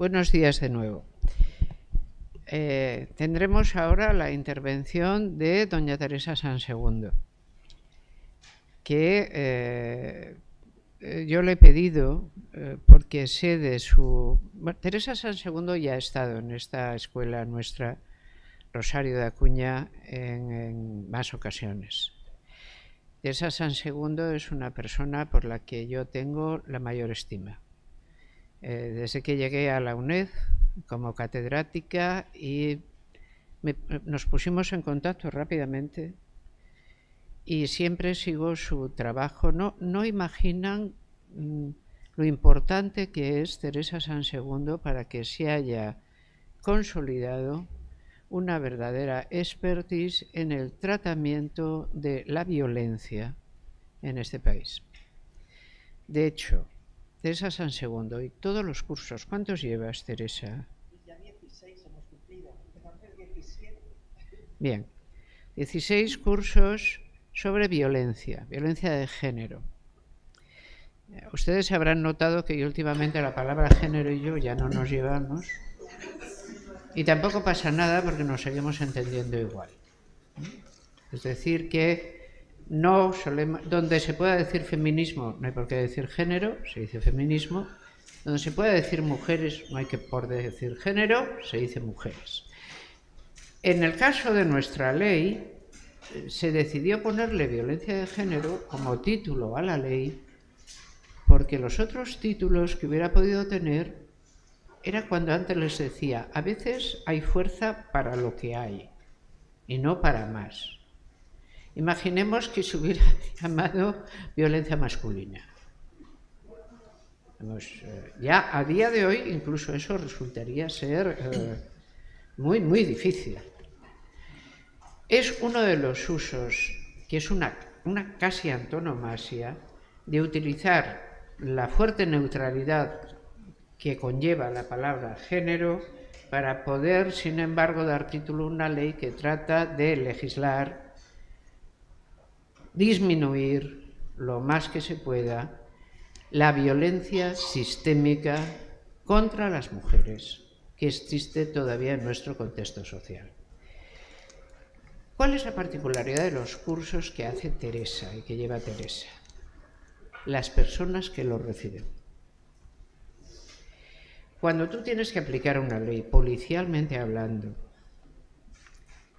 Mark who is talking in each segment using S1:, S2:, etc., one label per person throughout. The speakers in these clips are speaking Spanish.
S1: Buenos días de nuevo. Tendremos ahora la intervención de doña Teresa Sansegundo, que yo le he pedido, porque sé de su... Bueno, Teresa Sansegundo ya ha estado en esta escuela nuestra, Rosario de Acuña, en más ocasiones. Teresa Sansegundo es una persona por la que yo tengo la mayor estima. Desde que llegué a la UNED como catedrática y nos pusimos en contacto rápidamente y siempre sigo su trabajo. No imaginan lo importante que es Teresa Sansegundo para que se haya consolidado una verdadera expertise en el tratamiento de la violencia en este país. De hecho, Teresa Sansegundo y todos los cursos, ¿cuántos llevas, Teresa?
S2: Ya 16 hemos cumplido, entonces 17.
S1: Bien, 16 cursos sobre violencia de género. Ustedes habrán notado que últimamente la palabra género y yo ya no nos llevamos. Y tampoco pasa nada porque nos seguimos entendiendo igual. Es decir, que no solemos, donde se pueda decir feminismo no hay por qué decir género, se dice feminismo. Donde se pueda decir mujeres no hay que por decir género, se dice mujeres. En el caso de nuestra ley, se decidió ponerle violencia de género como título a la ley porque los otros títulos que hubiera podido tener era cuando antes les decía, a veces hay fuerza para lo que hay y no para más. Imaginemos que se hubiera llamado violencia masculina. Ya a día de hoy incluso eso resultaría ser muy difícil. Es uno de los usos que es una casi antonomasia de utilizar la fuerte neutralidad que conlleva la palabra género para poder, sin embargo, dar título a una ley que trata de legislar, disminuir lo más que se pueda la violencia sistémica contra las mujeres que existe todavía en nuestro contexto social. ¿Cuál es la particularidad de los cursos que hace Teresa y que lleva Teresa? Las personas que los reciben. Cuando tú tienes que aplicar una ley, policialmente hablando,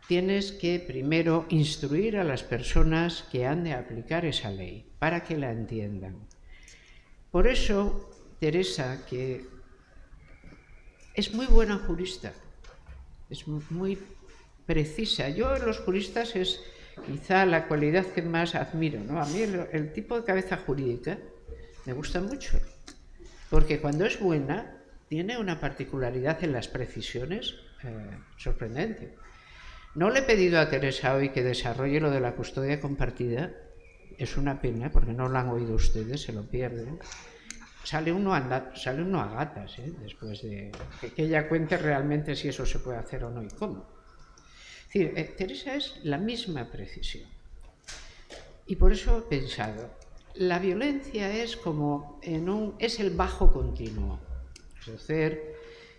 S1: tienes que primero instruir a las personas que han de aplicar esa ley para que la entiendan. Por eso, Teresa, que es muy buena jurista, es muy precisa. Yo en los juristas es quizá la cualidad que más admiro, ¿no? A mí el tipo de cabeza jurídica me gusta mucho, porque cuando es buena tiene una particularidad en las precisiones sorprendente. No le he pedido a Teresa hoy que desarrolle lo de la custodia compartida, es una pena porque no lo han oído ustedes, se lo pierden. Sale uno a gatas, después de que ella cuente realmente si eso se puede hacer o no y cómo. Es decir, Teresa es la misma precisión. Y por eso he pensado, la violencia es como es el bajo continuo. Es decir,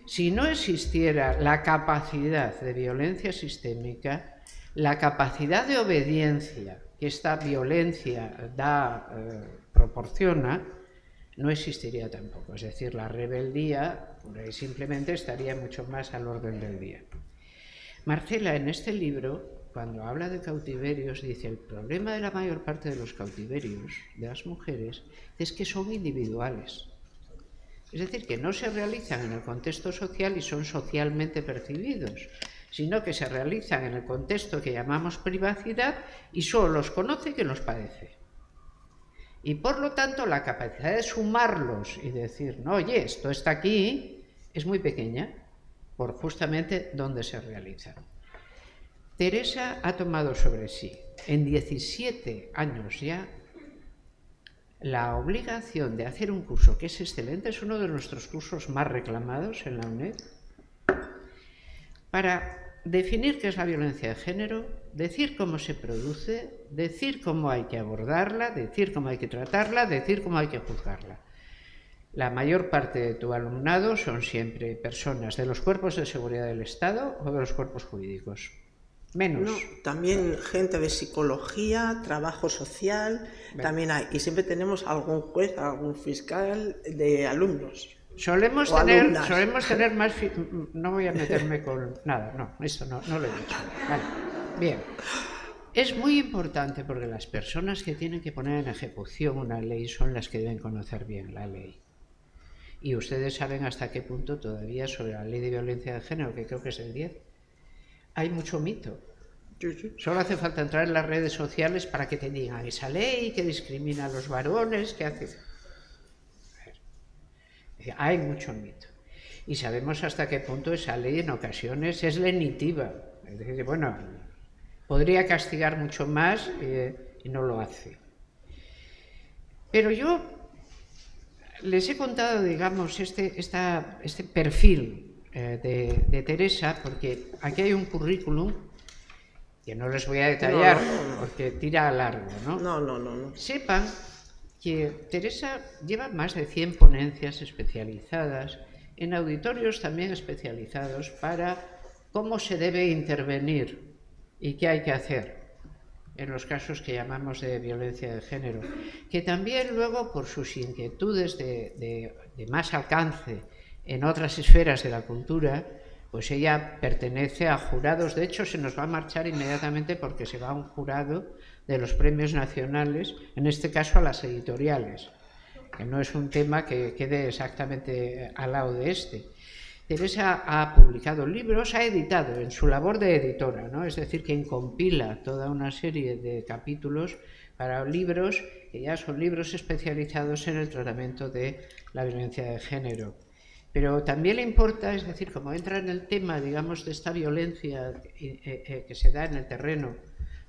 S1: si no existiera la capacidad de violencia sistémica, la capacidad de obediencia que esta violencia proporciona, no existiría tampoco. Es decir, la rebeldía simplemente estaría mucho más al orden del día. Marcela, en este libro, cuando habla de cautiverios, dice el problema de la mayor parte de los cautiverios de las mujeres es que son individuales. Es decir, que no se realizan en el contexto social y son socialmente percibidos, sino que se realizan en el contexto que llamamos privacidad y solo los conoce quien los padece. Y por lo tanto la capacidad de sumarlos y decir, no, oye, esto está aquí, es muy pequeña por justamente dónde se realizan. Teresa ha tomado sobre sí, en 17 años ya, la obligación de hacer un curso que es excelente, es uno de nuestros cursos más reclamados en la UNED, para definir qué es la violencia de género, decir cómo se produce, decir cómo hay que abordarla, decir cómo hay que tratarla, decir cómo hay que juzgarla. La mayor parte de tu alumnado son siempre personas de los cuerpos de seguridad del Estado o de los cuerpos jurídicos. Menos.
S2: No, también gente de psicología, trabajo social, también hay. Y siempre tenemos algún juez, algún fiscal de alumnos.
S1: Solemos tener más... No voy a meterme con nada, no, esto no lo he dicho. Vale. Bien. Es muy importante porque las personas que tienen que poner en ejecución una ley son las que deben conocer bien la ley. Y ustedes saben hasta qué punto todavía sobre la ley de violencia de género, que creo que es el 10, hay mucho mito. Solo hace falta entrar en las redes sociales para que te digan esa ley que discrimina a los varones, que hace... Hay mucho mito. Y sabemos hasta qué punto esa ley en ocasiones es lenitiva. Es decir, bueno, podría castigar mucho más y no lo hace. Pero yo les he contado, digamos, este perfil de Teresa, porque aquí hay un currículum que no les voy a detallar porque tira a largo, ¿no?
S2: No.
S1: Sepan que Teresa lleva más de 100 ponencias especializadas en auditorios también especializados para cómo se debe intervenir y qué hay que hacer en los casos que llamamos de violencia de género, que también luego por sus inquietudes de más alcance en otras esferas de la cultura, pues ella pertenece a jurados. De hecho, se nos va a marchar inmediatamente porque se va a un jurado de los premios nacionales, en este caso a las editoriales, que no es un tema que quede exactamente al lado de este. Teresa ha publicado libros, ha editado en su labor de editora, ¿no? Es decir, quien compila toda una serie de capítulos para libros que ya son libros especializados en el tratamiento de la violencia de género. Pero también le importa, es decir, como entra en el tema, digamos, de esta violencia que se da en el terreno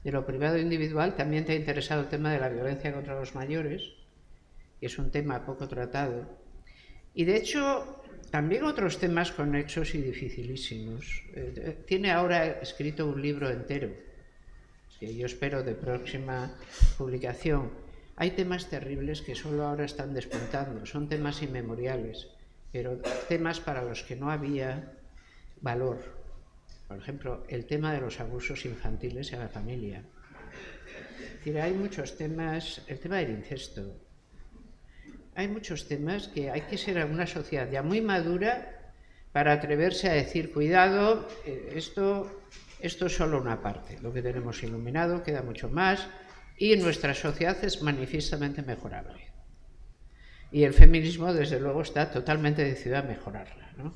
S1: de lo privado e individual, también te ha interesado el tema de la violencia contra los mayores, que es un tema poco tratado. Y de hecho, también otros temas conexos y dificilísimos. Tiene ahora escrito un libro entero, que yo espero de próxima publicación. Hay temas terribles que solo ahora están despuntando, son temas inmemoriales, pero temas para los que no había valor. Por ejemplo, el tema de los abusos infantiles en la familia. Es decir, hay muchos temas, el tema del incesto. Hay muchos temas que hay que ser una sociedad ya muy madura para atreverse a decir, cuidado, esto es solo una parte. Lo que tenemos iluminado queda mucho más y nuestra sociedad es manifiestamente mejorable. Y el feminismo, desde luego, está totalmente decidido a mejorarla, ¿no?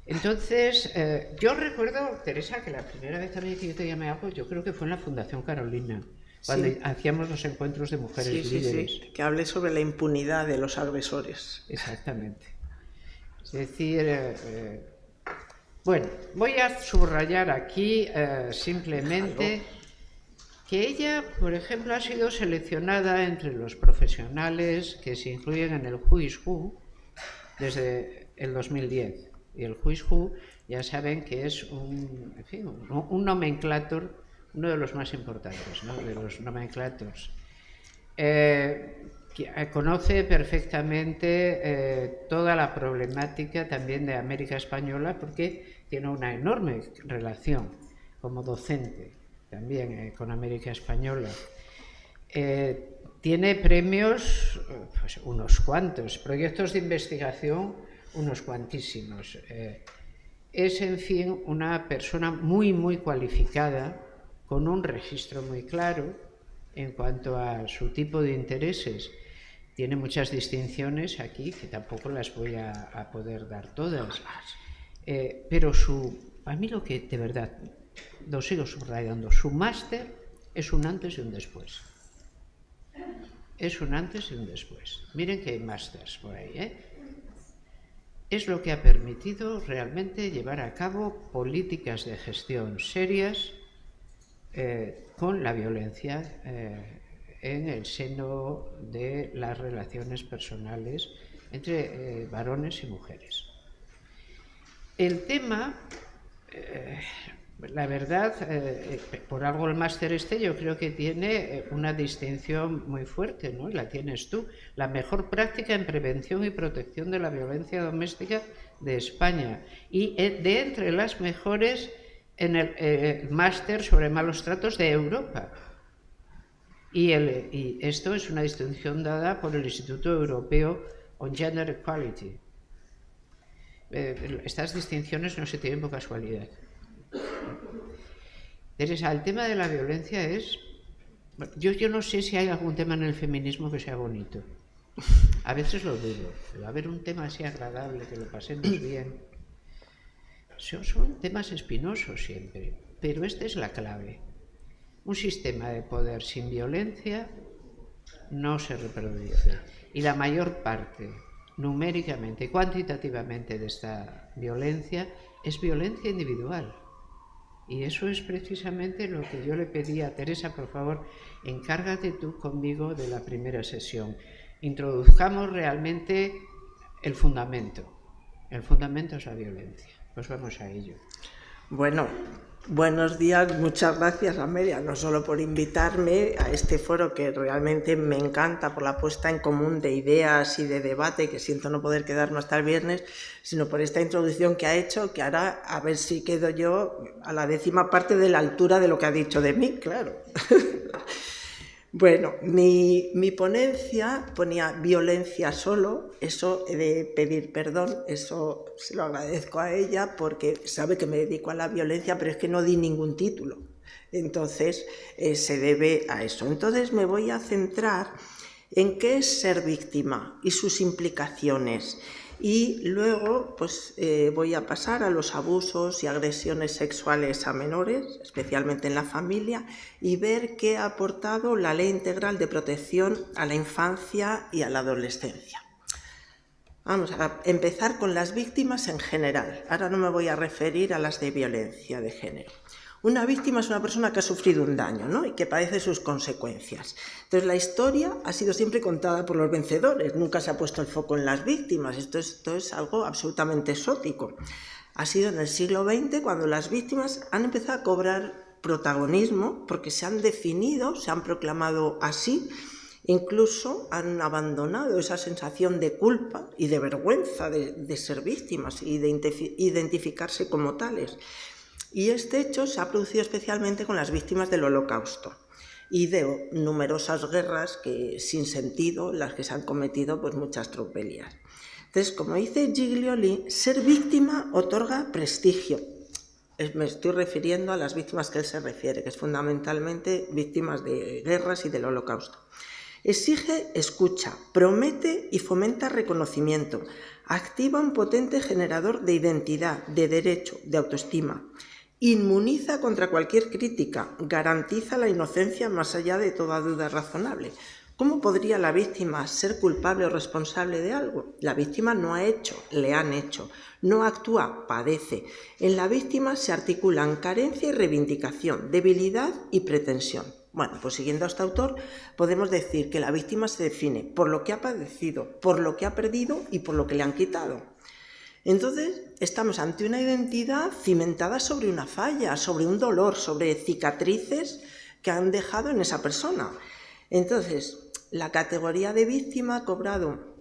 S1: Entonces, yo recuerdo, Teresa, que la primera vez también que yo te llamé algo, yo creo que fue en la Fundación Carolina, cuando hacíamos los encuentros de mujeres líderes.
S2: Sí, que hablé sobre la impunidad de los agresores.
S1: Exactamente. Es decir, bueno, voy a subrayar aquí simplemente que ella, por ejemplo, ha sido seleccionada entre los profesionales que se incluyen en el Who's Who desde el 2010. Y el Who's Who ya saben que es un nomenclator, uno de los más importantes, ¿no? De los nomenclators. Conoce perfectamente toda la problemática también de América Española porque tiene una enorme relación como docente también con América Española. Tiene premios, pues unos cuantos, proyectos de investigación unos cuantísimos. Es, en fin, una persona muy, muy cualificada, con un registro muy claro en cuanto a su tipo de intereses. Tiene muchas distinciones aquí, que tampoco las voy a poder dar todas. Pero a mí lo que de verdad lo sigo subrayando, su máster es un antes y un después. Es un antes y un después. Miren que hay másters por ahí, ¿eh? Es lo que ha permitido realmente llevar a cabo políticas de gestión serias con la violencia en el seno de las relaciones personales entre varones y mujeres. El tema La verdad, por algo el máster yo creo que tiene una distinción muy fuerte, ¿no? Y la tienes tú. La mejor práctica en prevención y protección de la violencia doméstica de España. Y de entre las mejores en el máster sobre malos tratos de Europa. Y esto es una distinción dada por el Instituto Europeo on Gender Equality. Estas distinciones no se tienen por casualidad. Teresa, el tema de la violencia es... Yo no sé si hay algún tema en el feminismo que sea bonito. A veces lo dudo. Pero a ver, un tema así agradable, que lo pasemos bien. Son temas espinosos siempre, pero esta es la clave. Un sistema de poder sin violencia no se reproduce. Y la mayor parte, numéricamente y cuantitativamente, de esta violencia es violencia individual. Y eso es precisamente lo que yo le pedí a Teresa: por favor, encárgate tú conmigo de la primera sesión. Introduzcamos realmente el fundamento. El fundamento es la violencia. Pues vamos a ello.
S2: Bueno, buenos días, muchas gracias, Amelia, no solo por invitarme a este foro que realmente me encanta por la puesta en común de ideas y de debate, que siento no poder quedarme hasta el viernes, sino por esta introducción que ha hecho, que ahora a ver si quedo yo a la 10ª parte de la altura de lo que ha dicho de mí, claro. Bueno, mi ponencia ponía violencia solo, eso he de pedir perdón, eso se lo agradezco a ella porque sabe que me dedico a la violencia, pero es que no di ningún título, entonces se debe a eso. Entonces me voy a centrar en qué es ser víctima y sus implicaciones. Y luego pues, voy a pasar a los abusos y agresiones sexuales a menores, especialmente en la familia, y ver qué ha aportado la Ley Integral de Protección a la Infancia y a la Adolescencia. Vamos a empezar con las víctimas en general. Ahora no me voy a referir a las de violencia de género. Una víctima es una persona que ha sufrido un daño, ¿no? Y que padece sus consecuencias. Entonces, la historia ha sido siempre contada por los vencedores. Nunca se ha puesto el foco en las víctimas. Esto es algo absolutamente exótico. Ha sido en el siglo XX cuando las víctimas han empezado a cobrar protagonismo porque se han definido, se han proclamado así. Incluso han abandonado esa sensación de culpa y de vergüenza de ser víctimas y de identificarse como tales. Y este hecho se ha producido especialmente con las víctimas del Holocausto y de numerosas guerras sin sentido, las que se han cometido pues muchas tropelías. Entonces, como dice Giglioli, ser víctima otorga prestigio. Me estoy refiriendo a las víctimas que él se refiere, que es fundamentalmente víctimas de guerras y del Holocausto. Exige escucha, promete y fomenta reconocimiento, activa un potente generador de identidad, de derecho, de autoestima. Inmuniza contra cualquier crítica, garantiza la inocencia más allá de toda duda razonable. ¿Cómo podría la víctima ser culpable o responsable de algo? La víctima no ha hecho, le han hecho. No actúa, padece. En la víctima se articulan carencia y reivindicación, debilidad y pretensión. Bueno, pues siguiendo a este autor, podemos decir que la víctima se define por lo que ha padecido, por lo que ha perdido y por lo que le han quitado. Entonces, estamos ante una identidad cimentada sobre una falla, sobre un dolor, sobre cicatrices que han dejado en esa persona. Entonces, la categoría de víctima ha cobrado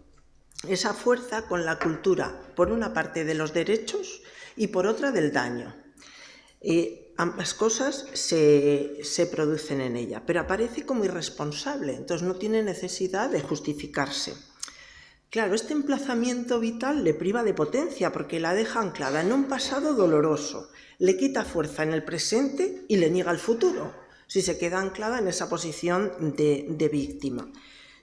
S2: esa fuerza con la cultura, por una parte de los derechos y por otra del daño. Ambas cosas se producen en ella, pero aparece como irresponsable, entonces no tiene necesidad de justificarse. Claro, este emplazamiento vital le priva de potencia porque la deja anclada en un pasado doloroso, le quita fuerza en el presente y le niega el futuro, si se queda anclada en esa posición de víctima.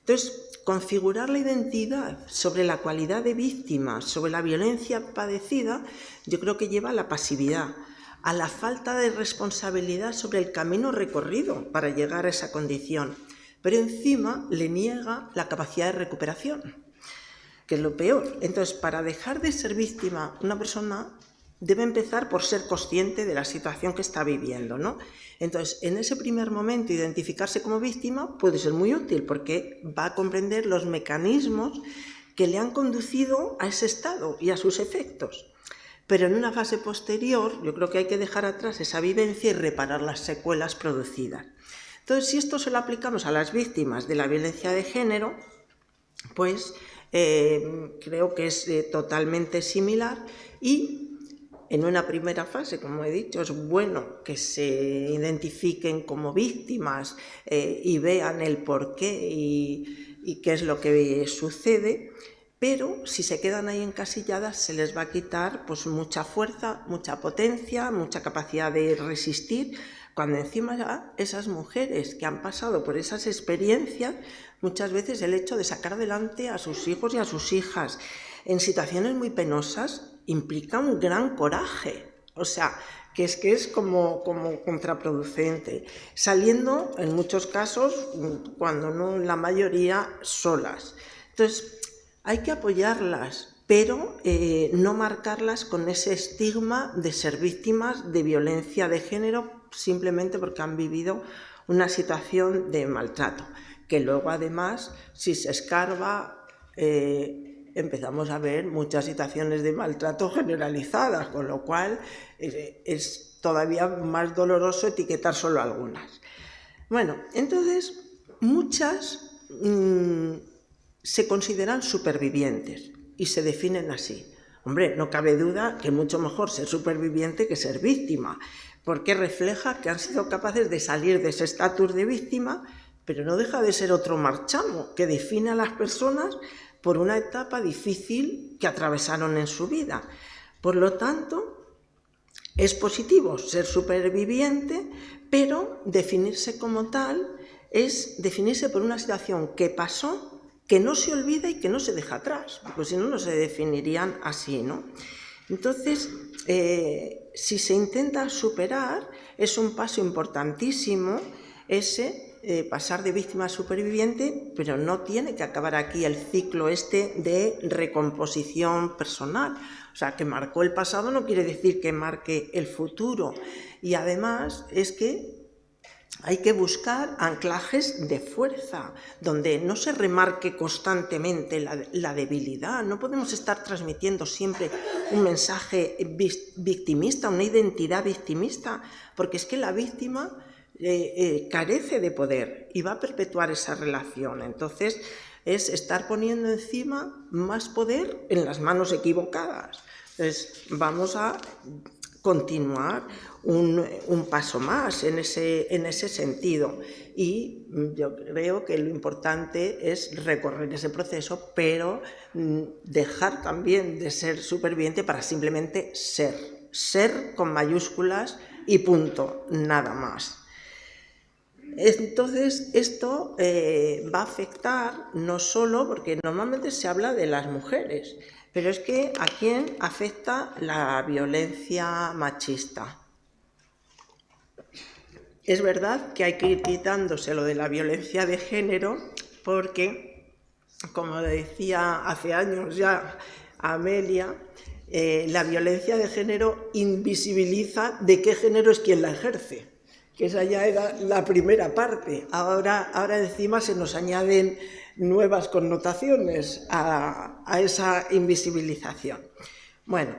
S2: Entonces, configurar la identidad sobre la cualidad de víctima, sobre la violencia padecida, yo creo que lleva a la pasividad, a la falta de responsabilidad sobre el camino recorrido para llegar a esa condición, pero encima le niega la capacidad de recuperación, que es lo peor. Entonces, para dejar de ser víctima, una persona debe empezar por ser consciente de la situación que está viviendo, ¿no? Entonces, en ese primer momento, identificarse como víctima puede ser muy útil porque va a comprender los mecanismos que le han conducido a ese estado y a sus efectos. Pero en una fase posterior yo creo que hay que dejar atrás esa vivencia y reparar las secuelas producidas. Entonces, si esto se lo aplicamos a las víctimas de la violencia de género, pues creo que es totalmente similar y en una primera fase, como he dicho, es bueno que se identifiquen como víctimas y vean el porqué y qué es lo que sucede, pero si se quedan ahí encasilladas se les va a quitar pues mucha fuerza, mucha potencia, mucha capacidad de resistir, cuando encima ya esas mujeres que han pasado por esas experiencias, muchas veces el hecho de sacar adelante a sus hijos y a sus hijas en situaciones muy penosas implica un gran coraje, o sea, que es como contraproducente, saliendo en muchos casos, cuando no en la mayoría, solas. Entonces, hay que apoyarlas, pero no marcarlas con ese estigma de ser víctimas de violencia de género simplemente porque han vivido una situación de maltrato, que luego además, si se escarba, empezamos a ver muchas situaciones de maltrato generalizadas, con lo cual es todavía más doloroso etiquetar solo algunas. Bueno, entonces muchas se consideran supervivientes y se definen así. Hombre, no cabe duda que es mucho mejor ser superviviente que ser víctima, porque refleja que han sido capaces de salir de ese estatus de víctima, pero no deja de ser otro marchamo que define a las personas por una etapa difícil que atravesaron en su vida. Por lo tanto, es positivo ser superviviente, pero definirse como tal es definirse por una situación que pasó, que no se olvida y que no se deja atrás, porque si no, no se definirían así, ¿no? Entonces, si se intenta superar, es un paso importantísimo ese pasar de víctima a superviviente, pero no tiene que acabar aquí el ciclo de recomposición personal. O sea, que marcó el pasado no quiere decir que marque el futuro. Y además es que hay que buscar anclajes de fuerza, donde no se remarque constantemente la debilidad. No podemos estar transmitiendo siempre un mensaje victimista, una identidad victimista, porque es que la víctima carece de poder y va a perpetuar esa relación. Entonces, es estar poniendo encima más poder en las manos equivocadas. Entonces, vamos a continuar un paso más en ese sentido, y yo creo que lo importante es recorrer ese proceso, pero dejar también de ser superviviente para simplemente ser con mayúsculas y punto, nada más. Entonces, esto va a afectar no solo, porque normalmente se habla de las mujeres, pero es que ¿a quién afecta la violencia machista? Es verdad que hay que ir quitándose lo de la violencia de género, porque, como decía hace años ya Amelia, la violencia de género invisibiliza de qué género es quien la ejerce, que esa ya era la primera parte. Ahora encima se nos añaden nuevas connotaciones a esa invisibilización. Bueno,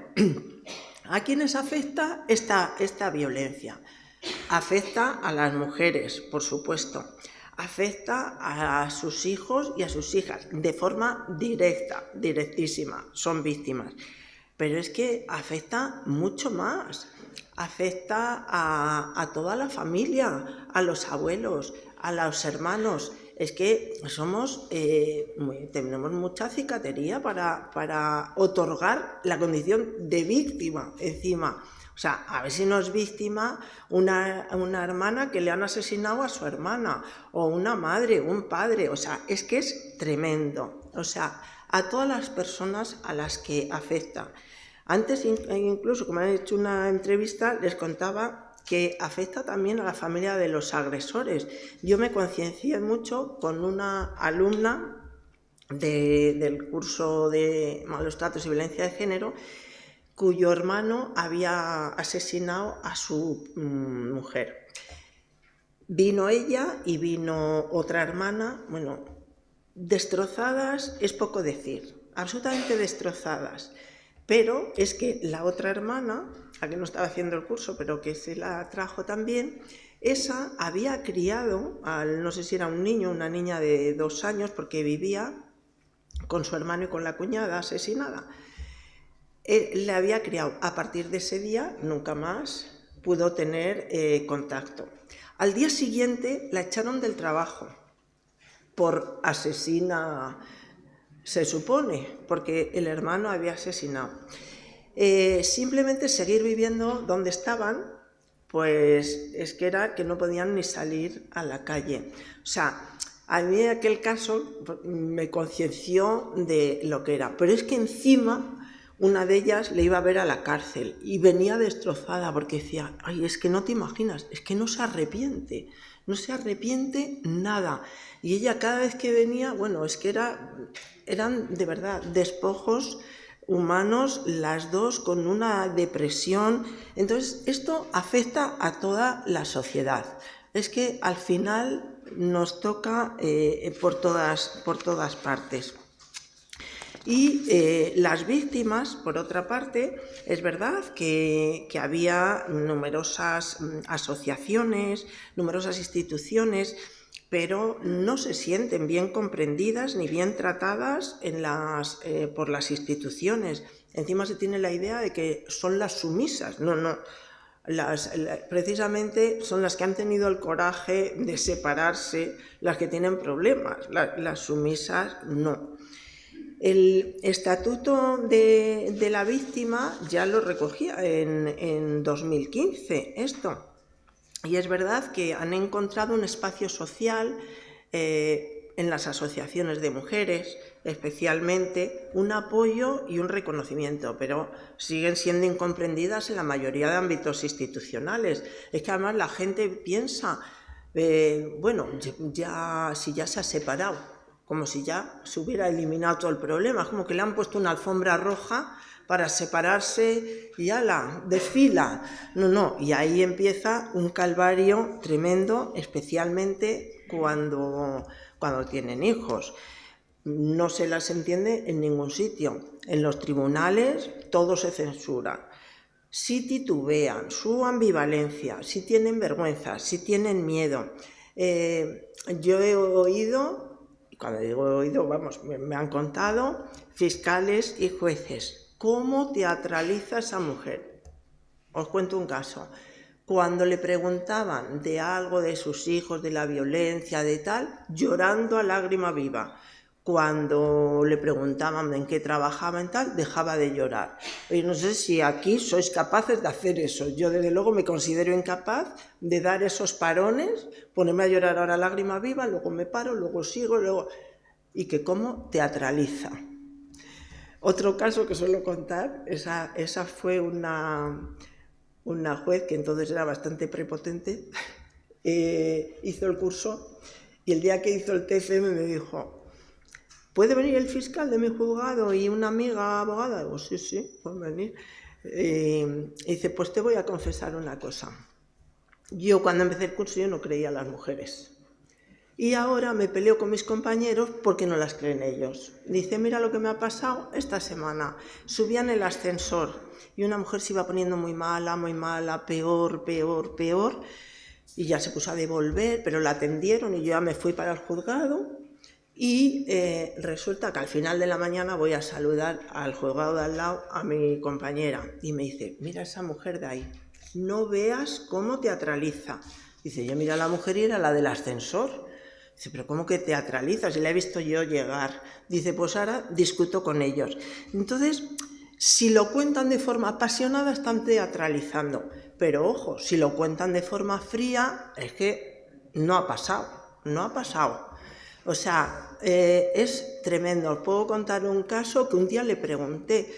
S2: ¿a quiénes afecta esta violencia? Afecta a las mujeres, por supuesto. Afecta a sus hijos y a sus hijas de forma directa, directísima, son víctimas. Pero es que afecta mucho más. Afecta a toda la familia, a los abuelos, a los hermanos. Es que tenemos mucha cicatería para otorgar la condición de víctima encima. O sea, a ver si no es víctima una hermana que le han asesinado a su hermana, o una madre, un padre. O sea, es que es tremendo. O sea, a todas las personas a las que afecta. Antes, incluso, como han hecho una entrevista, les contaba que afecta también a la familia de los agresores. Yo me conciencié mucho con una alumna del curso de Malos Tratos y Violencia de Género, cuyo hermano había asesinado a su mujer. Vino ella y vino otra hermana, destrozadas es poco decir, absolutamente destrozadas. Pero es que la otra hermana, la que no estaba haciendo el curso, pero que se la trajo también, esa había criado, no sé si era un niño o una niña de 2 años, porque vivía con su hermano y con la cuñada asesinada. Le había criado. A partir de ese día nunca más pudo tener contacto. Al día siguiente la echaron del trabajo por asesina, se supone, porque el hermano había asesinado. Simplemente seguir viviendo donde estaban, pues es que era que no podían ni salir a la calle. O sea, a mí en aquel caso me concienció de lo que era. Pero es que encima una de ellas le iba a ver a la cárcel y venía destrozada porque decía, ay, es que no te imaginas, es que no se arrepiente nada. Y ella cada vez que venía, bueno, es que eran de verdad despojos humanos, las dos con una depresión. Entonces esto afecta a toda la sociedad. Es que al final nos toca por todas partes. Y las víctimas, por otra parte, es verdad que había numerosas asociaciones, numerosas instituciones, pero no se sienten bien comprendidas ni bien tratadas por las instituciones. Encima se tiene la idea de que son las sumisas. No. Precisamente son las que han tenido el coraje de separarse, las que tienen problemas. Las sumisas no. El estatuto de la víctima ya lo recogía en 2015 esto. Y es verdad que han encontrado un espacio social en las asociaciones de mujeres, especialmente, un apoyo y un reconocimiento, pero siguen siendo incomprendidas en la mayoría de ámbitos institucionales. Es que además la gente piensa, bueno, si ya se ha separado, como si ya se hubiera eliminado todo el problema, es como que le han puesto una alfombra roja para separarse y ala, desfila. No, y ahí empieza un calvario tremendo, especialmente cuando tienen hijos. No se las entiende en ningún sitio. En los tribunales todo se censura. Si titubean, su ambivalencia, si tienen vergüenza, si tienen miedo. Yo he oído, cuando digo he oído, vamos, me han contado fiscales y jueces, ¿cómo teatraliza esa mujer? Os cuento un caso. Cuando le preguntaban de algo de sus hijos, de la violencia, de tal, llorando a lágrima viva. Cuando le preguntaban en qué trabajaba y tal, dejaba de llorar. Y no sé si aquí sois capaces de hacer eso. Yo desde luego me considero incapaz de dar esos parones, ponerme a llorar ahora a lágrima viva, luego me paro, luego sigo, luego... Y que cómo teatraliza. Otro caso que suelo contar, esa fue una juez que entonces era bastante prepotente, hizo el curso y el día que hizo el TFM me dijo, ¿puede venir el fiscal de mi juzgado y una amiga abogada? Digo, sí, pueden venir. Y dice, pues te voy a confesar una cosa. Yo cuando empecé el curso yo no creía a las mujeres. Y ahora me peleo con mis compañeros porque no las creen ellos. Dice, mira lo que me ha pasado esta semana. Subía en el ascensor y una mujer se iba poniendo muy mala, peor. Y ya se puso a devolver, pero la atendieron y yo ya me fui para el juzgado. Y resulta que al final de la mañana voy a saludar al juzgado de al lado a mi compañera. Y me dice, mira esa mujer de ahí, no veas cómo teatraliza. Dice, yo mira a la mujer y era la del ascensor. Dice, pero ¿cómo que teatraliza? Si la he visto yo llegar. Dice, pues ahora discuto con ellos. Entonces, si lo cuentan de forma apasionada, están teatralizando. Pero ojo, si lo cuentan de forma fría, es que no ha pasado. O sea, es tremendo. Os puedo contar un caso que un día le pregunté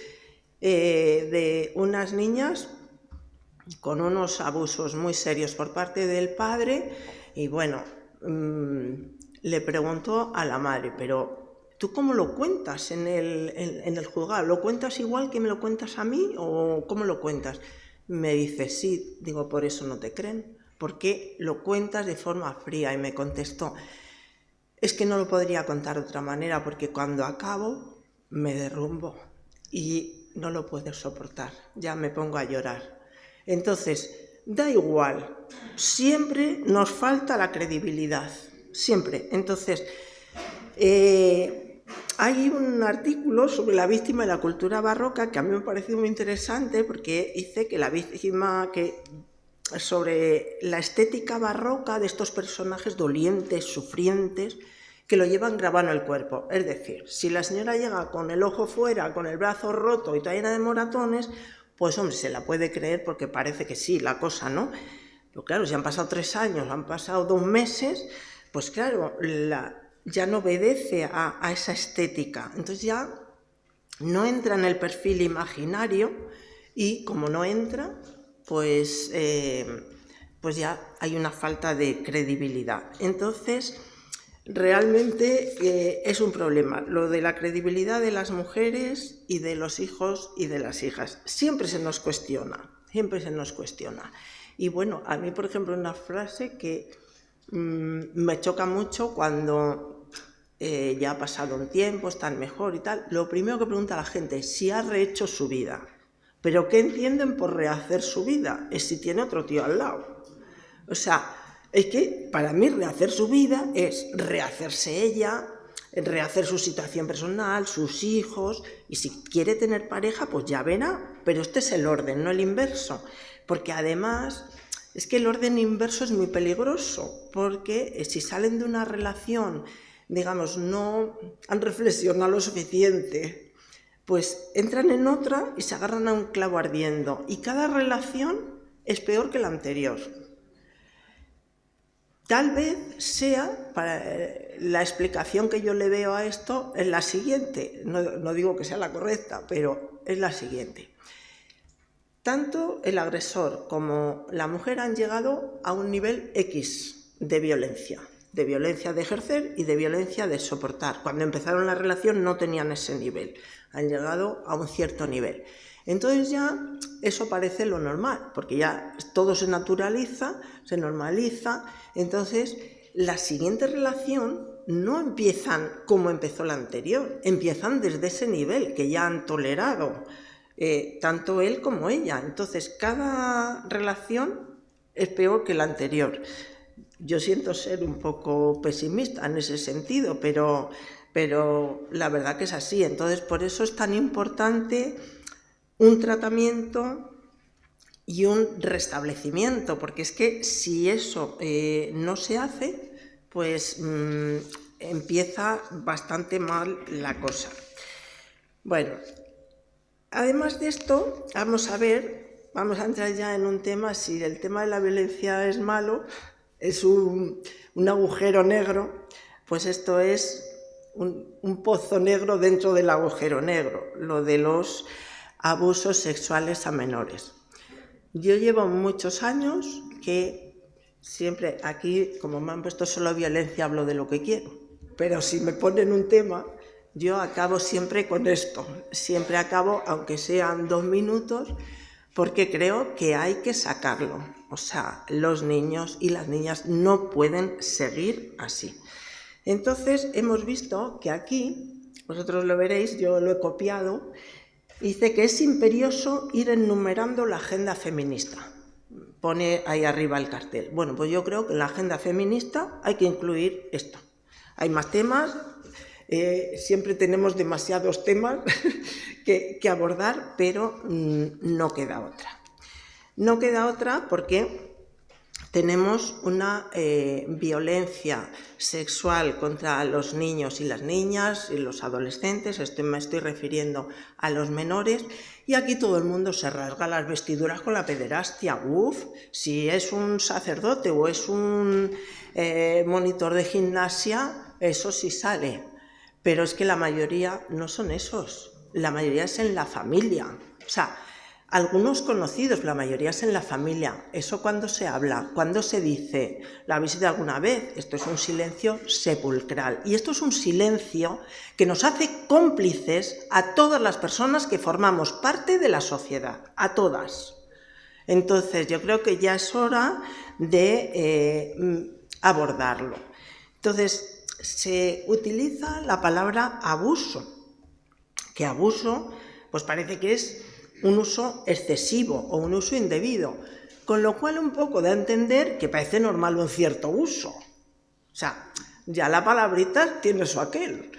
S2: de unas niñas con unos abusos muy serios por parte del padre y bueno, le preguntó a la madre, pero ¿tú cómo lo cuentas en el juzgado? ¿Lo cuentas igual que me lo cuentas a mí o cómo lo cuentas? Me dice, sí. Digo, por eso no te creen, porque lo cuentas de forma fría. Y me contestó, es que no lo podría contar de otra manera porque cuando acabo me derrumbo. Y no lo puedo soportar, ya me pongo a llorar. Entonces, da igual, siempre nos falta la credibilidad, siempre. Entonces, hay un artículo sobre la víctima y la cultura barroca que a mí me pareció muy interesante porque dice que la víctima, sobre la estética barroca de estos personajes dolientes, sufrientes, que lo llevan grabado en el cuerpo. Es decir, si la señora llega con el ojo fuera, con el brazo roto y toda llena de moratones, pues hombre, se la puede creer porque parece que sí, la cosa, ¿no? Pero claro, si han pasado 3 años, han pasado 2 meses, pues claro, ya no obedece a esa estética. Entonces ya no entra en el perfil imaginario y como no entra, pues ya hay una falta de credibilidad. Entonces, realmente es un problema lo de la credibilidad de las mujeres y de los hijos y de las hijas. Siempre se nos cuestiona, siempre se nos cuestiona. Y bueno, a mí, por ejemplo, una frase que me choca mucho cuando ya ha pasado un tiempo, están mejor y tal. Lo primero que pregunta la gente es si ha rehecho su vida. ¿Pero qué entienden por rehacer su vida? Es si tiene otro tío al lado. O sea, es que para mí rehacer su vida es rehacerse ella, rehacer su situación personal, sus hijos, y si quiere tener pareja, pues ya verá. Pero este es el orden, no el inverso. Porque además, es que el orden inverso es muy peligroso, porque si salen de una relación, digamos, no han reflexionado lo suficiente, pues entran en otra y se agarran a un clavo ardiendo. Y cada relación es peor que la anterior. Tal vez sea, para la explicación que yo le veo a esto, es la siguiente. No digo que sea la correcta, pero es la siguiente. Tanto el agresor como la mujer han llegado a un nivel X de violencia de ejercer y de violencia de soportar. Cuando empezaron la relación no tenían ese nivel, han llegado a un cierto nivel. Entonces ya eso parece lo normal, porque ya todo se naturaliza, se normaliza. Entonces la siguiente relación no empiezan como empezó la anterior, empiezan desde ese nivel que ya han tolerado, tanto él como ella. Entonces cada relación es peor que la anterior. Yo siento ser un poco pesimista en ese sentido, pero la verdad que es así. Entonces, por eso es tan importante un tratamiento y un restablecimiento, porque es que si eso no se hace, pues empieza bastante mal la cosa. Bueno, además de esto, vamos a entrar ya en un tema, si el tema de la violencia es malo, es un agujero negro, pues esto es un pozo negro dentro del agujero negro, lo de los abusos sexuales a menores. Yo llevo muchos años que siempre aquí, como me han puesto solo violencia, hablo de lo que quiero, pero si me ponen un tema, yo acabo siempre con esto, siempre acabo, aunque sean 2 minutos, porque creo que hay que sacarlo. O sea, los niños y las niñas no pueden seguir así. Entonces, hemos visto que aquí, vosotros lo veréis, yo lo he copiado, dice que es imperioso ir enumerando la agenda feminista. Pone ahí arriba el cartel. Bueno, pues yo creo que en la agenda feminista hay que incluir esto. Hay más temas, siempre tenemos demasiados temas que abordar, pero no queda otra. No queda otra porque tenemos una violencia sexual contra los niños y las niñas y los adolescentes, me estoy refiriendo a los menores, y aquí todo el mundo se rasga las vestiduras con la pederastia. Si es un sacerdote o es un monitor de gimnasia, eso sí sale. Pero es que la mayoría no son esos, la mayoría es en la familia. O sea, algunos conocidos, la mayoría es en la familia. Eso cuando se habla, cuando se dice, ¿la habéis oído alguna vez? Esto es un silencio sepulcral. Y esto es un silencio que nos hace cómplices a todas las personas que formamos parte de la sociedad, a todas. Entonces, yo creo que ya es hora de abordarlo. Entonces, se utiliza la palabra abuso, que abuso pues parece que es un uso excesivo o un uso indebido, con lo cual un poco da a entender que parece normal un cierto uso. O sea, ya la palabrita tiene su aquel.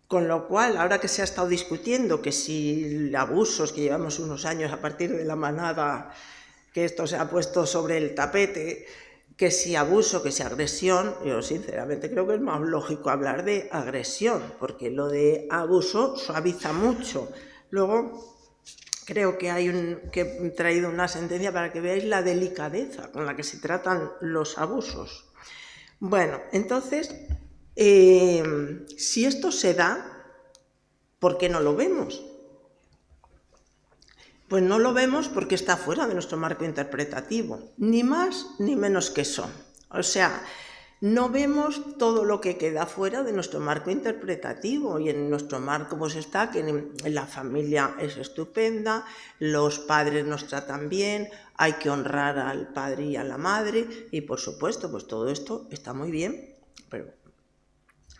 S2: Con lo cual, ahora que se ha estado discutiendo que si abusos, que llevamos unos años a partir de la manada, que esto se ha puesto sobre el tapete, que si abuso, que si agresión, yo sinceramente creo que es más lógico hablar de agresión, porque lo de abuso suaviza mucho. Luego, creo que que he traído una sentencia para que veáis la delicadeza con la que se tratan los abusos. Bueno, entonces, si esto se da, ¿por qué no lo vemos? Pues no lo vemos porque está fuera de nuestro marco interpretativo, ni más ni menos que eso. O sea, no vemos todo lo que queda fuera de nuestro marco interpretativo, y en nuestro marco pues está que la familia es estupenda, los padres nos tratan bien, hay que honrar al padre y a la madre, y por supuesto pues todo esto está muy bien, pero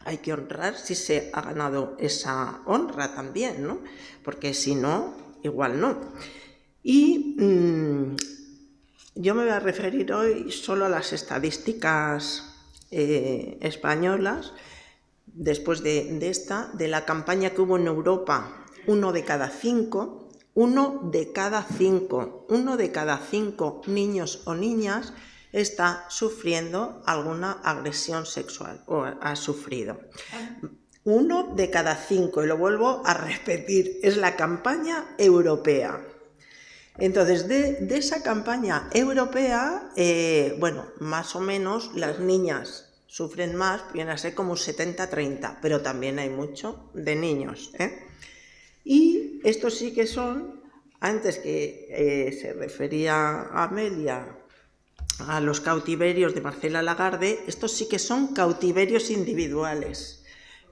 S2: hay que honrar si se ha ganado esa honra también, ¿no? Porque si no, igual no. Y yo me voy a referir hoy solo a las estadísticas españolas, después de la campaña que hubo en Europa. Uno de cada cinco niños o niñas está sufriendo alguna agresión sexual o ha sufrido. 1 de cada 5, y lo vuelvo a repetir, es la campaña europea. Entonces, de esa campaña europea, bueno, más o menos las niñas sufren más, viene a ser como 70-30, pero también hay mucho de niños, ¿eh? Y estos sí que son, antes que se refería a Amelia a los cautiverios de Marcela Lagarde, estos sí que son cautiverios individuales,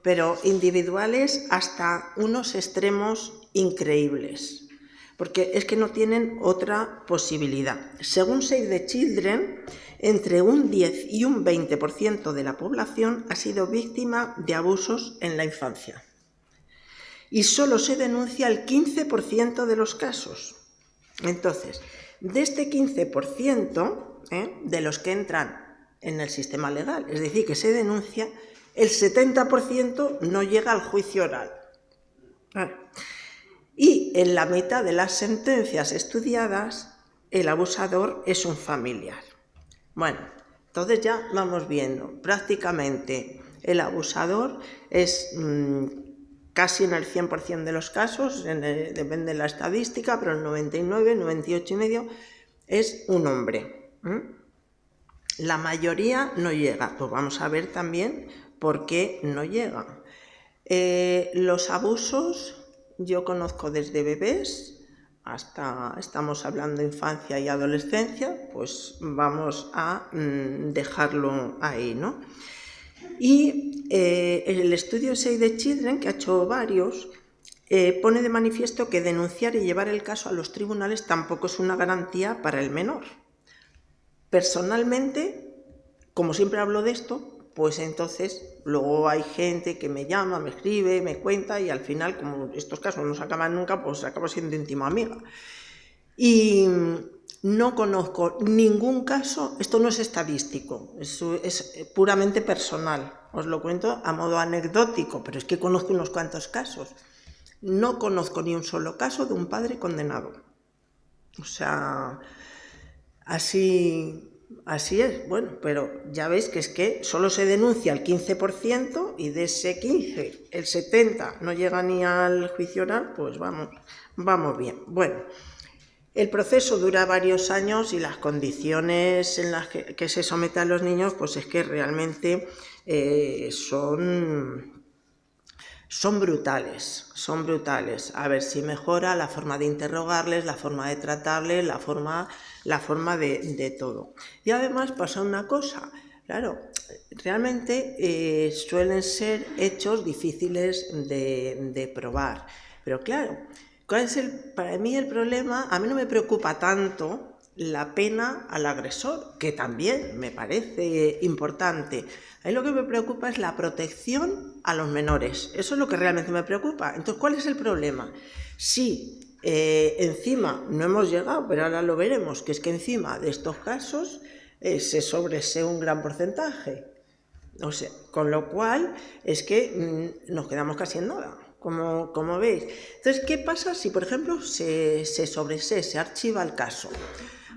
S2: pero individuales hasta unos extremos increíbles, porque es que no tienen otra posibilidad. Según Save the Children, entre un 10 y un 20% de la población ha sido víctima de abusos en la infancia. Y solo se denuncia el 15% de los casos. Entonces, de este 15%, de los que entran en el sistema legal, es decir, que se denuncia, el 70% no llega al juicio oral. Y en la mitad de las sentencias estudiadas, el abusador es un familiar. Bueno, entonces ya vamos viendo, prácticamente el abusador es casi en el 100% de los casos, depende de la estadística, pero el 99, 98,5% es un hombre. La mayoría no llega, pues vamos a ver también por qué no llegan. Los abusos yo conozco desde bebés hasta, estamos hablando de infancia y adolescencia, pues vamos a dejarlo ahí, ¿no? Y el estudio Save the Children, que ha hecho varios, pone de manifiesto que denunciar y llevar el caso a los tribunales tampoco es una garantía para el menor. Personalmente, como siempre hablo de esto, pues entonces luego hay gente que me llama, me escribe, me cuenta, y al final, como estos casos no se acaban nunca, pues acabo siendo íntima amiga. Y no conozco ningún caso, esto no es estadístico, es puramente personal, os lo cuento a modo anecdótico, pero es que conozco unos cuantos casos. No conozco ni un solo caso de un padre condenado. O sea, así es. Bueno, pero ya veis que es que solo se denuncia el 15%, y de ese 15, el 70% no llega ni al juicio oral, pues vamos bien. Bueno, el proceso dura varios años, y las condiciones en las que se someten a los niños, pues es que realmente son brutales, A ver si mejora la forma de interrogarles, la forma de tratarles, la forma de todo. Y además pasa una cosa, claro, realmente suelen ser hechos difíciles de probar, pero claro, ¿cuál es para mí el problema? A mí no me preocupa tanto la pena al agresor, que también me parece importante. A mí lo que me preocupa es la protección a los menores. Eso es lo que realmente me preocupa. Entonces, ¿cuál es el problema? Si encima no hemos llegado, pero ahora lo veremos, que es que encima de estos casos se sobresee un gran porcentaje. O sea, con lo cual es que nos quedamos casi en nada, como veis. Entonces, ¿qué pasa si, por ejemplo, se sobresee, se archiva el caso?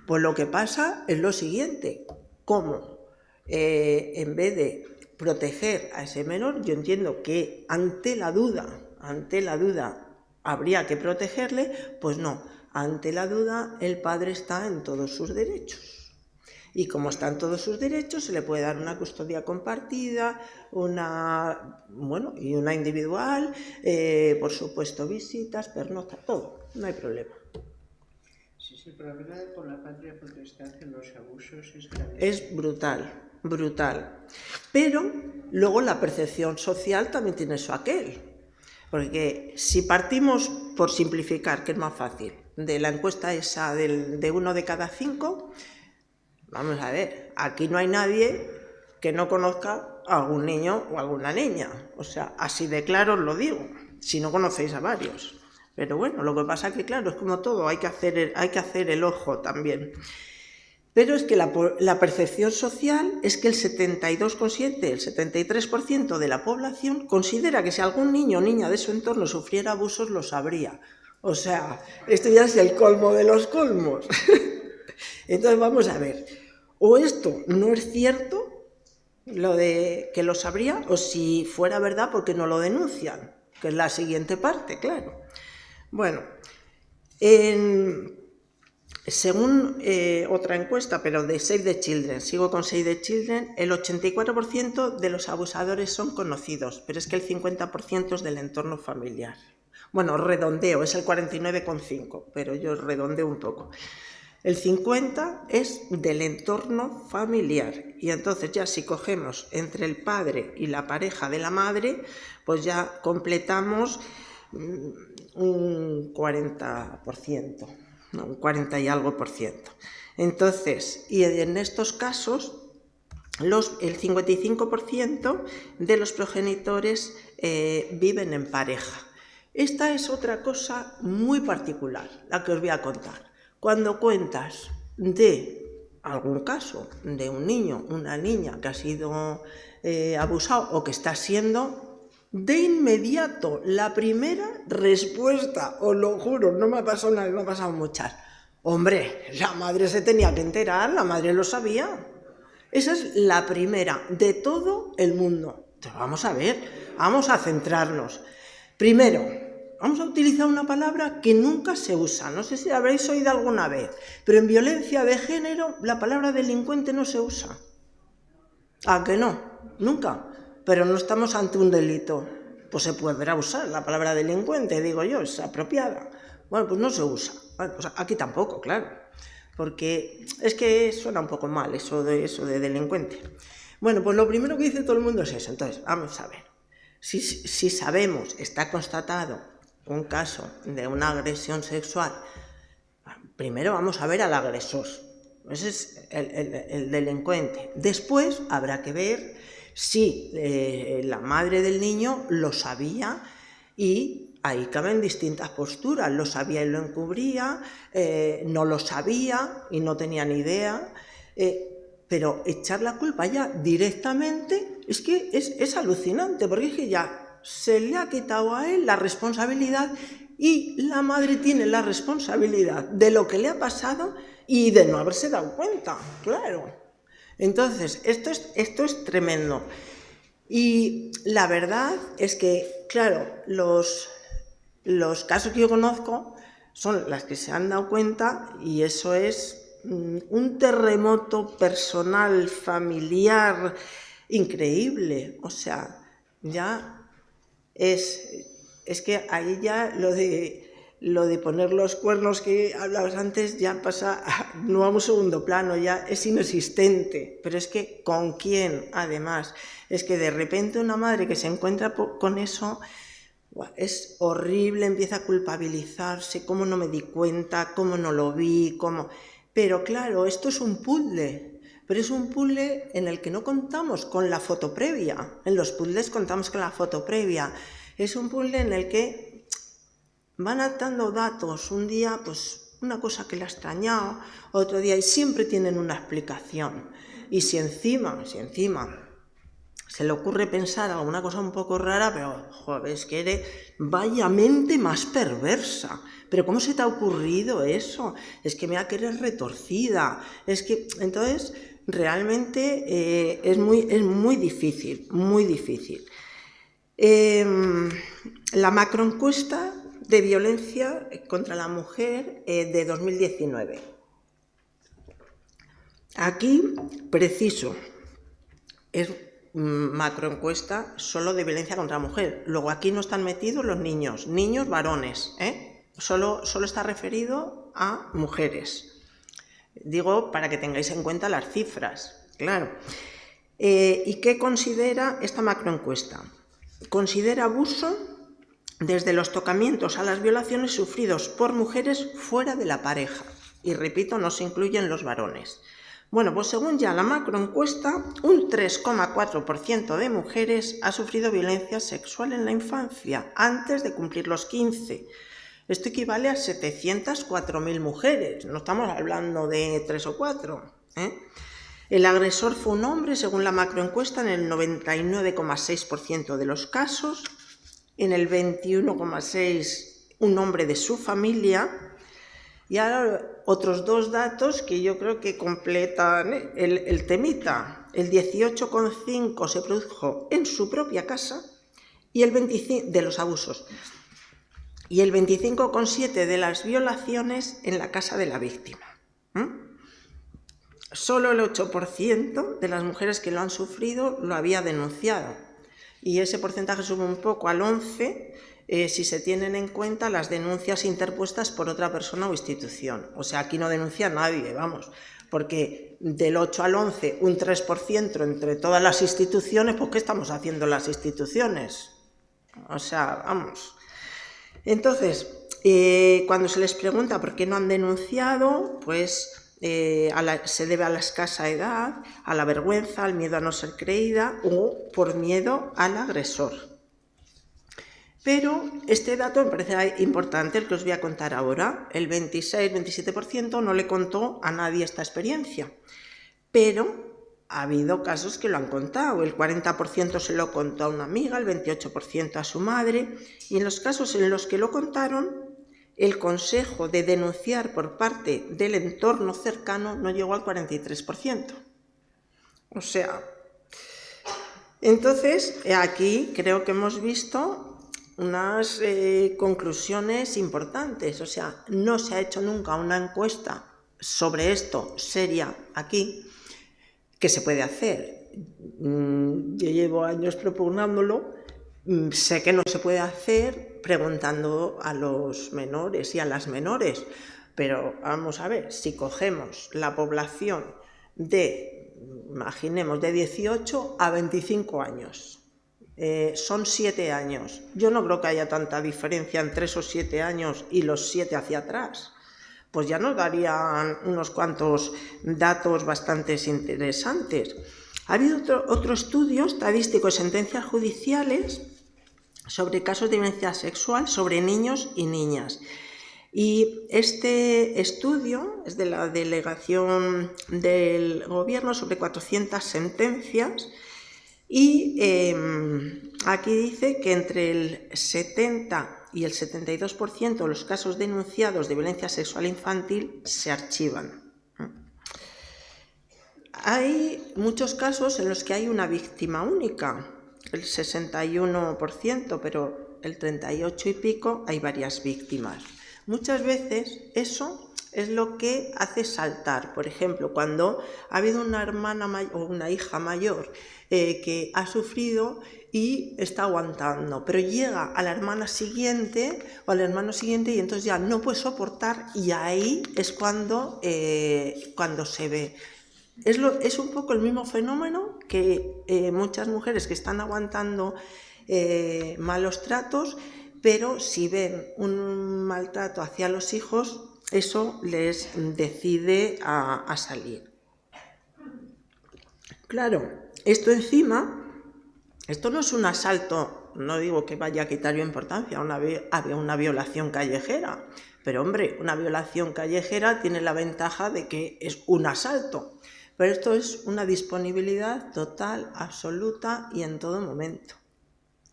S2: Pues lo que pasa es lo siguiente: ¿cómo en vez de proteger a ese menor, yo entiendo que ante la duda habría que protegerle? Pues no, ante la duda el padre está en todos sus derechos. Y como está en todos sus derechos, se le puede dar una custodia compartida, una individual, por supuesto visitas, pernoctas, todo, no hay problema.
S1: Sí, el problema con la patria potestad en los abusos es gravísimo.
S2: Es brutal. Pero luego la percepción social también tiene su aquel. Porque si partimos, por simplificar, que es más fácil, de la encuesta esa de 1 de cada 5, vamos a ver, aquí no hay nadie que no conozca a algún niño o alguna niña. O sea, así de claro os lo digo, si no conocéis a varios. Pero bueno, lo que pasa es que, claro, es como todo, hay que hacer el ojo también. Pero es que la percepción social es que el 72,7%, el 73% de la población considera que si algún niño o niña de su entorno sufriera abusos, lo sabría. O sea, esto ya es el colmo de los colmos. Entonces vamos a ver, o esto no es cierto, lo de que lo sabría, o si fuera verdad, porque no lo denuncian, que es la siguiente parte, claro. Bueno, según otra encuesta, pero de Save the Children, sigo con Save the Children, el 84% de los abusadores son conocidos, pero es que el 50% es del entorno familiar. Bueno, redondeo, es el 49,5%, pero yo redondeo un poco. El 50% es del entorno familiar, y entonces ya si cogemos entre el padre y la pareja de la madre, pues ya completamos un 40%, ¿no? Un 40 y algo por ciento. Entonces, y en estos casos, el 55% de los progenitores viven en pareja. Esta es otra cosa muy particular, la que os voy a contar. Cuando cuentas de algún caso de un niño, una niña que ha sido abusado o que está siendo, de inmediato la primera respuesta, os lo juro, no me ha pasado una vez, me ha pasado muchas. Hombre, la madre se tenía que enterar, la madre lo sabía. Esa es la primera de todo el mundo. Entonces vamos a ver, vamos a centrarnos. Primero, vamos a utilizar una palabra que nunca se usa, no sé si la habréis oído alguna vez, pero en violencia de género la palabra delincuente no se usa. ¿A que no? Nunca. Pero no estamos ante un delito. Pues se podrá usar la palabra delincuente, digo yo, es apropiada. Bueno, pues no se usa. Bueno, pues aquí tampoco, claro. Porque es que suena un poco mal eso de delincuente. Bueno, pues lo primero que dice todo el mundo es eso. Entonces, vamos a ver. Si sabemos, está constatado un caso de una agresión sexual, primero vamos a ver al agresor. Ese es el delincuente. Después habrá que ver si la madre del niño lo sabía, y ahí caben distintas posturas. Lo sabía y lo encubría, no lo sabía y no tenía ni idea. Pero echar la culpa ya directamente es que es alucinante, porque es que ya se le ha quitado a él la responsabilidad, y la madre tiene la responsabilidad de lo que le ha pasado y de no haberse dado cuenta, claro. Entonces, esto es tremendo. Y la verdad es que, claro, los casos que yo conozco son las que se han dado cuenta, y eso es un terremoto personal, familiar, increíble. O sea, ya es que ahí ya lo de poner los cuernos que hablabas antes ya pasa no a un segundo plano, ya es inexistente. Pero es que ¿con quién? Además, es que de repente una madre que se encuentra con eso es horrible, empieza a culpabilizarse, cómo no me di cuenta, cómo no lo vi, cómo... Pero claro, esto es un puzzle, pero es un puzzle en el que no contamos con la foto previa. En los puzzles contamos con la foto previa. Es un puzzle en el que van atando datos. Un día, pues, una cosa que le ha extrañado, otro día, y siempre tienen una explicación. Y si encima se le ocurre pensar alguna cosa un poco rara, pero, joder, es que eres, vaya mente más perversa. Pero ¿cómo se te ha ocurrido eso? Es que mira que eres retorcida. Es que, entonces, realmente es muy difícil, muy difícil. La macroencuesta de violencia contra la mujer de 2019. Aquí, preciso, es macroencuesta solo de violencia contra la mujer. Luego aquí no están metidos los niños varones, Solo está referido a mujeres. Digo, para que tengáis en cuenta las cifras, claro. ¿Y qué considera esta macroencuesta? Considera abuso desde los tocamientos a las violaciones sufridos por mujeres fuera de la pareja. Y repito, no se incluyen los varones. Bueno, pues según ya la macroencuesta, un 3,4% de mujeres ha sufrido violencia sexual en la infancia, antes de cumplir los 15. Esto equivale a 704.000 mujeres, no estamos hablando de 3 o 4. El agresor fue un hombre, según la macroencuesta, en el 99,6% de los casos, en el 21,6% un hombre de su familia. Y ahora otros dos datos que yo creo que completan el temita. El 18,5% se produjo en su propia casa y el 25% de los abusos. Y el 25,7% de las violaciones en la casa de la víctima. Solo el 8% de las mujeres que lo han sufrido lo había denunciado. Y ese porcentaje sube un poco al 11%. Si se tienen en cuenta las denuncias interpuestas por otra persona o institución. O sea, aquí no denuncia nadie, vamos, porque del 8 al 11, un 3% entre todas las instituciones, pues ¿qué estamos haciendo las instituciones? O sea, vamos. Entonces, cuando se les pregunta por qué no han denunciado, pues se debe a la escasa edad, a la vergüenza, al miedo a no ser creída o por miedo al agresor. Pero este dato me parece importante, el que os voy a contar ahora. El 26-27% no le contó a nadie esta experiencia, pero ha habido casos que lo han contado. El 40% se lo contó a una amiga, el 28% a su madre, y en los casos en los que lo contaron, el consejo de denunciar por parte del entorno cercano no llegó al 43%. O sea, entonces aquí creo que hemos visto unas conclusiones importantes. O sea, no se ha hecho nunca una encuesta sobre esto seria aquí, que se puede hacer. Yo llevo años propugnándolo, sé que no se puede hacer preguntando a los menores y a las menores, pero vamos a ver, si cogemos la población imaginemos, de 18 a 25 años, son 7 años. Yo no creo que haya tanta diferencia entre esos 7 años y los 7 hacia atrás. Pues ya nos darían unos cuantos datos bastante interesantes. Ha habido otro estudio estadístico de sentencias judiciales sobre casos de violencia sexual sobre niños y niñas. Y este estudio es de la delegación del gobierno sobre 400 sentencias. Y aquí dice que entre el 70 y el 72% de los casos denunciados de violencia sexual infantil se archivan. Hay muchos casos en los que hay una víctima única, el 61%, pero el 38% y pico hay varias víctimas. Muchas veces eso es lo que hace saltar. Por ejemplo, cuando ha habido una hermana o una hija mayor que ha sufrido y está aguantando, pero llega a la hermana siguiente o al hermano siguiente y entonces ya no puede soportar, y ahí es cuando se ve. Es un poco el mismo fenómeno que muchas mujeres que están aguantando malos tratos, pero si ven un maltrato hacia los hijos, eso les decide a salir. Claro, esto encima, esto no es un asalto, no digo que vaya a quitar yo importancia a una violación callejera, pero hombre, una violación callejera tiene la ventaja de que es un asalto, pero esto es una disponibilidad total, absoluta y en todo momento,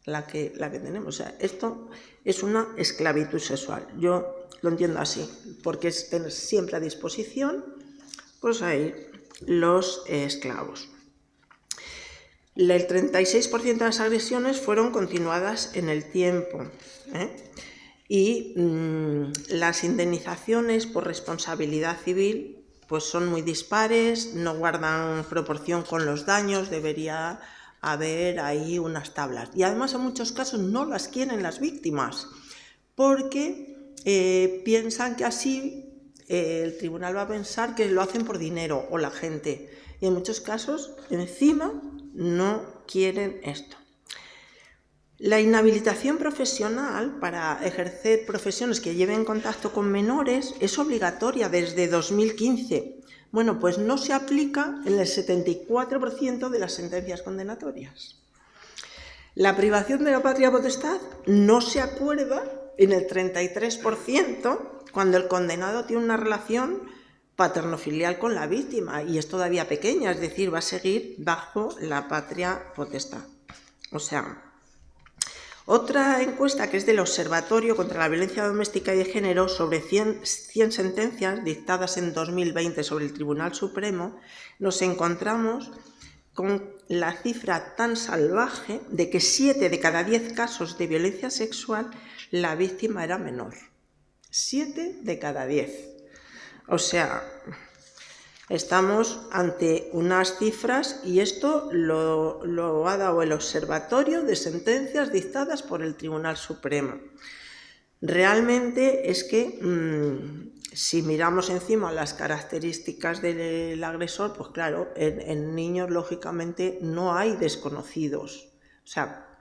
S2: la que tenemos. O sea, esto es una esclavitud sexual, yo lo entiendo así, porque es tener siempre a disposición, pues ahí, los esclavos. El 36% de las agresiones fueron continuadas en el tiempo, y las indemnizaciones por responsabilidad civil pues son muy dispares, no guardan proporción con los daños, debería haber ahí unas tablas. Y además en muchos casos no las quieren las víctimas, porque piensan que así el tribunal va a pensar que lo hacen por dinero o la gente. Y en muchos casos, encima, no quieren esto. La inhabilitación profesional para ejercer profesiones que lleven contacto con menores es obligatoria desde 2015. Bueno, pues no se aplica en el 74% de las sentencias condenatorias. La privación de la patria potestad no se acuerda en el 33% cuando el condenado tiene una relación paternofilial con la víctima y es todavía pequeña, es decir, va a seguir bajo la patria potestad. O sea, otra encuesta que es del Observatorio contra la Violencia Doméstica y de Género sobre 100 sentencias dictadas en 2020 sobre el Tribunal Supremo, nos encontramos con la cifra tan salvaje de que 7 de cada 10 casos de violencia sexual la víctima era menor. 7 de cada 10. O sea, estamos ante unas cifras y esto lo ha dado el Observatorio de Sentencias dictadas por el Tribunal Supremo. Realmente es que si miramos encima las características del agresor, pues claro, en niños lógicamente no hay desconocidos. O sea,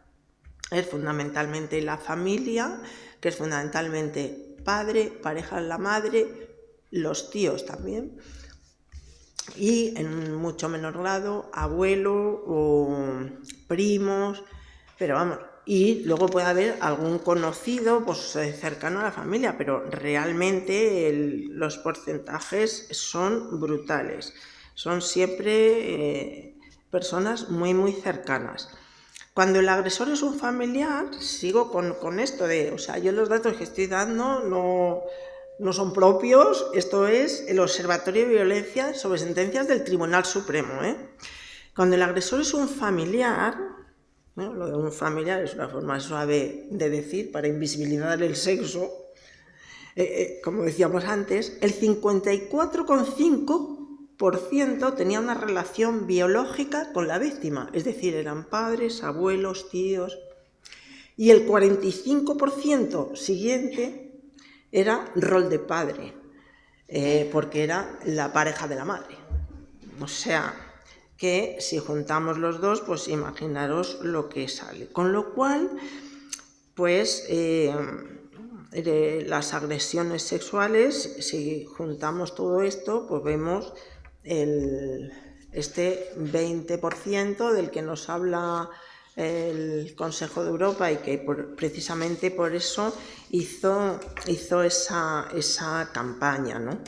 S2: es fundamentalmente la familia, que es fundamentalmente padre, pareja de la madre, los tíos también, y en mucho menor grado abuelo o primos, pero vamos, y luego puede haber algún conocido pues cercano a la familia, pero realmente los porcentajes son brutales, son siempre personas muy muy cercanas. Cuando el agresor es un familiar, sigo con esto de, o sea, yo los datos que estoy dando no son propios, esto es el Observatorio de Violencia sobre Sentencias del Tribunal Supremo. Cuando el agresor es un familiar, lo de un familiar es una forma suave de decir para invisibilizar el sexo, como decíamos antes, el 54,5% tenía una relación biológica con la víctima, es decir, eran padres, abuelos, tíos, y el 45% siguiente era rol de padre, porque era la pareja de la madre. O sea, que si juntamos los dos, pues imaginaros lo que sale. Con lo cual, pues las agresiones sexuales, si juntamos todo esto, pues vemos este 20% del que nos habla el Consejo de Europa y que precisamente por eso hizo esa campaña, ¿no?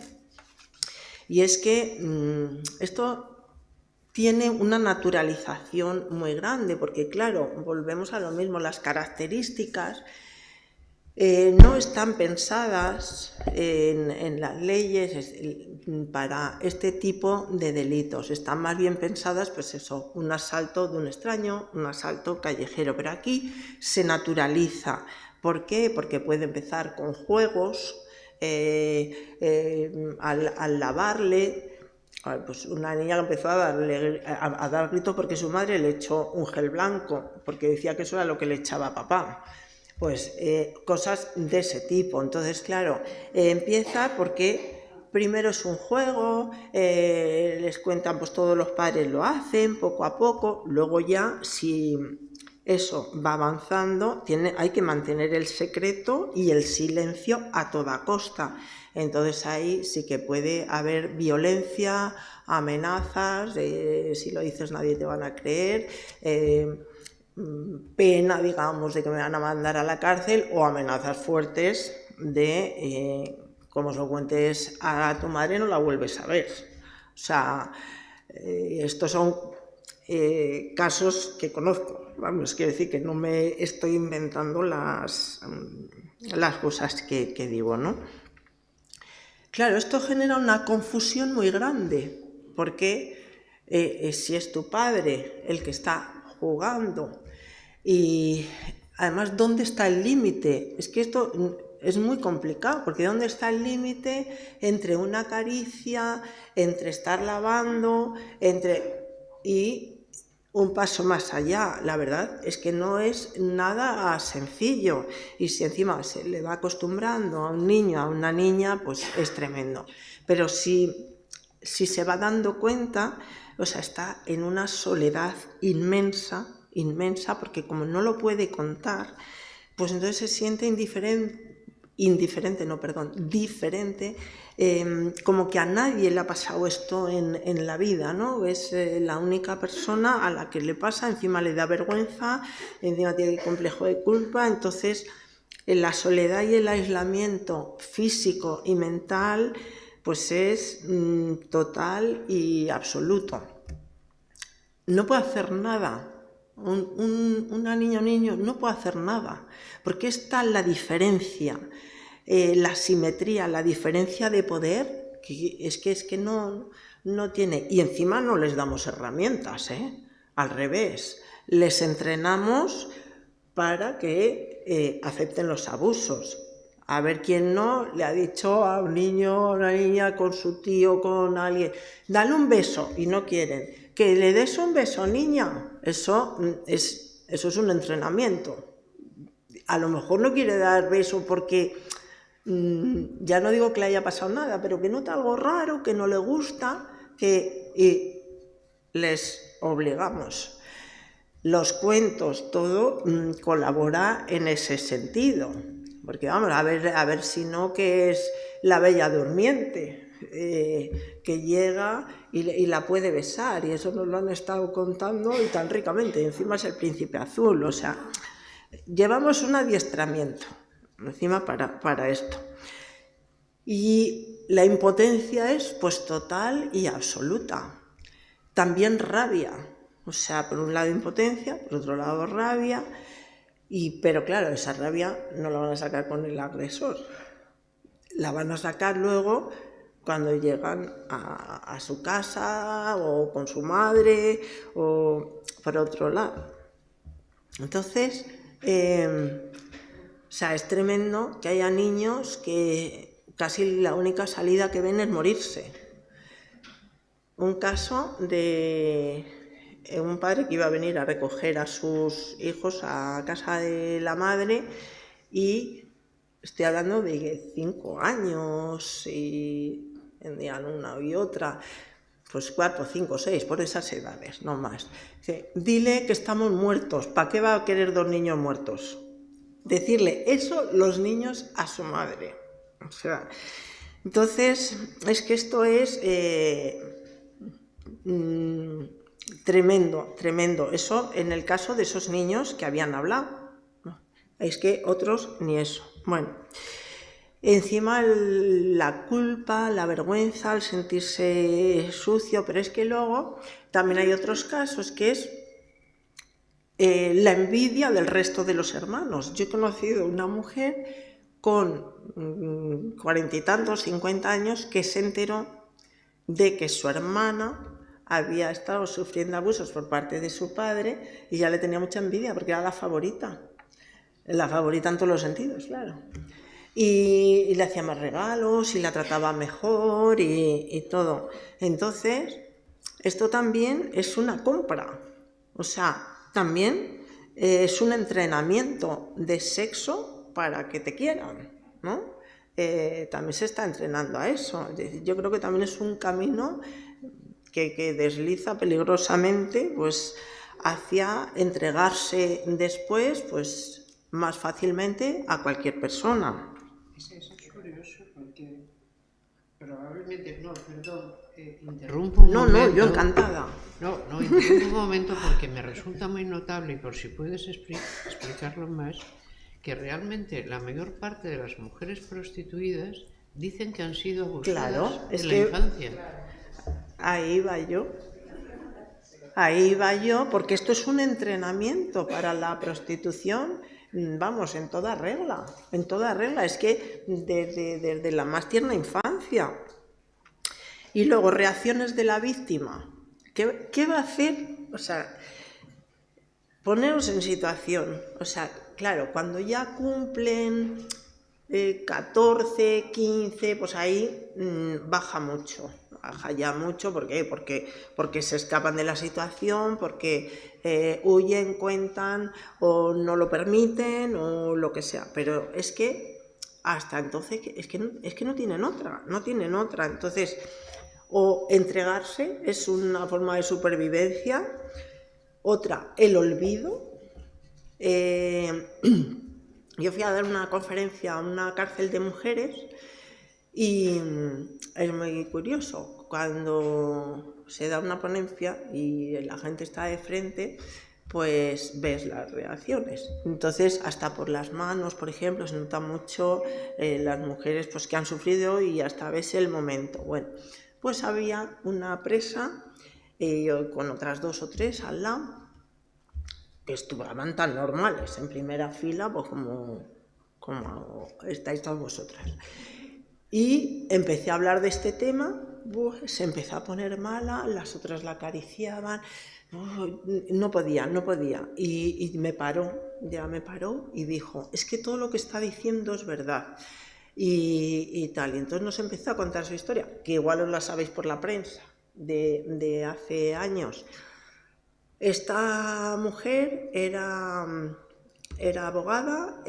S2: Y es que esto tiene una naturalización muy grande, porque claro, volvemos a lo mismo, las características no están pensadas en las leyes para este tipo de delitos, están más bien pensadas, pues eso, un asalto de un extraño, un asalto callejero, pero aquí se naturaliza. ¿Por qué? Porque puede empezar con juegos, al lavarle, pues una niña que empezó a dar gritos porque su madre le echó un gel blanco, porque decía que eso era lo que le echaba a papá. Pues cosas de ese tipo. Entonces, claro, empieza porque primero es un juego, les cuentan, pues todos los padres lo hacen poco a poco, luego ya si eso va avanzando, hay que mantener el secreto y el silencio a toda costa. Entonces ahí sí que puede haber violencia, amenazas, si lo dices nadie te van a creer, pena, digamos, de que me van a mandar a la cárcel, o amenazas fuertes de como se lo cuentes a tu madre no la vuelves a ver. O sea, estos son casos que conozco. Vamos, quiero decir que no me estoy inventando las cosas que digo, ¿no? Claro, esto genera una confusión muy grande, porque si es tu padre el que está jugando, y además, ¿dónde está el límite? Es que esto es muy complicado, porque ¿dónde está el límite entre una caricia, entre estar lavando, y un paso más allá? La verdad es que no es nada sencillo, y si encima se le va acostumbrando a un niño, a una niña, pues es tremendo. Pero si se va dando cuenta, o sea, está en una soledad inmensa, porque como no lo puede contar, pues entonces se siente diferente, como que a nadie le ha pasado esto en la vida, ¿no? Es la única persona a la que le pasa, encima le da vergüenza, encima tiene el complejo de culpa. Entonces la soledad y el aislamiento físico y mental pues es total y absoluto. No puede hacer nada. Una niña o niño no puede hacer nada, porque está la diferencia, la asimetría, la diferencia de poder, que es que no tiene. Y encima no les damos herramientas, al revés, les entrenamos para que acepten los abusos. A ver quién no le ha dicho a un niño o una niña con su tío, con alguien, dale un beso, y no quieren. Que le des un beso, niña, eso es un entrenamiento. A lo mejor no quiere dar beso porque, ya no digo que le haya pasado nada, pero que nota algo raro, que no le gusta, y les obligamos. Los cuentos, todo colabora en ese sentido. Porque vamos, a ver si no, que es la Bella Durmiente, que llega y la puede besar, y eso nos lo han estado contando y tan ricamente, y encima es el príncipe azul. O sea, llevamos un adiestramiento encima para esto, y la impotencia es pues total y absoluta. También rabia, o sea, por un lado impotencia, por otro lado rabia, pero claro, esa rabia no la van a sacar con el agresor, la van a sacar luego cuando llegan a su casa, o con su madre, o por otro lado. Entonces, o sea, es tremendo que haya niños que casi la única salida que ven es morirse. Un caso de un padre que iba a venir a recoger a sus hijos a casa de la madre, y estoy hablando de 5 años, y vendían una y otra, pues 4, 5, 6, por esas edades, no más. Dice, dile que estamos muertos. ¿Para qué va a querer 2 niños muertos? Decirle eso los niños a su madre. O sea, entonces, es que esto es tremendo. Eso en el caso de esos niños que habían hablado. Es que otros ni eso. Bueno, encima la culpa, la vergüenza, el sentirse sucio, pero es que luego también hay otros casos que es la envidia del resto de los hermanos. Yo he conocido una mujer con 40 y tantos, 50 años, que se enteró de que su hermana había estado sufriendo abusos por parte de su padre, y ya le tenía mucha envidia porque era la favorita en todos los sentidos, claro. Y le hacía más regalos y la trataba mejor y todo. Entonces, esto también es una compra. O sea, también es un entrenamiento de sexo para que te quieran, ¿no? También se está entrenando a eso. Yo creo que también es un camino que desliza peligrosamente, pues, hacia entregarse después, pues, más fácilmente a cualquier persona.
S1: Eso es curioso, porque realmente, no, perdón, interrumpo un momento.
S2: No, yo encantada.
S1: No, interrumpo un momento porque me resulta muy notable, y por si puedes explicarlo más, que realmente la mayor parte de las mujeres prostituidas dicen que han sido abusadas en la infancia.
S2: Ahí va yo, porque esto es un entrenamiento para la prostitución, vamos, en toda regla, es que desde la más tierna infancia. Y luego, reacciones de la víctima. ¿Qué va a hacer? O sea, poneros en situación. O sea, claro, cuando ya cumplen 14, 15, pues ahí baja ya mucho. ¿Por qué? Porque se escapan de la situación, porque huyen, cuentan, o no lo permiten, o lo que sea. Pero es que hasta entonces es que no tienen otra. Entonces, o entregarse es una forma de supervivencia. Otra, el olvido. Yo fui a dar una conferencia a una cárcel de mujeres y es muy curioso. Cuando se da una ponencia y la gente está de frente, pues ves las reacciones. Entonces, hasta por las manos, por ejemplo, se nota mucho las mujeres pues, que han sufrido, y hasta ves el momento. Bueno, pues había una presa con otras 2 o 3 al lado, que estaban tan normales, en primera fila, pues como estáis todas vosotras. Y empecé a hablar de este tema, se empezó a poner mala, las otras la acariciaban, no podía. Y me paró y dijo, es que todo lo que está diciendo es verdad. Y tal, y entonces nos empezó a contar su historia, que igual os la sabéis por la prensa, de hace años. Esta mujer era abogada,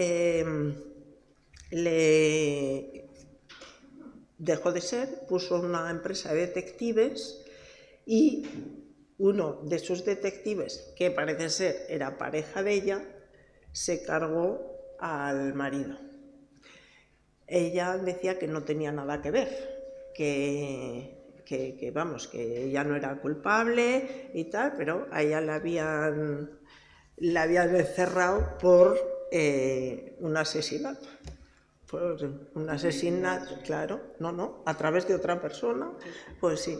S2: le dejó de ser, puso una empresa de detectives, y uno de sus detectives, que parece ser era pareja de ella, se cargó al marido. Ella decía que no tenía nada que ver, que ella no era culpable y tal, pero a ella la habían encerrado por un asesinato. Claro, a través de otra persona, pues sí.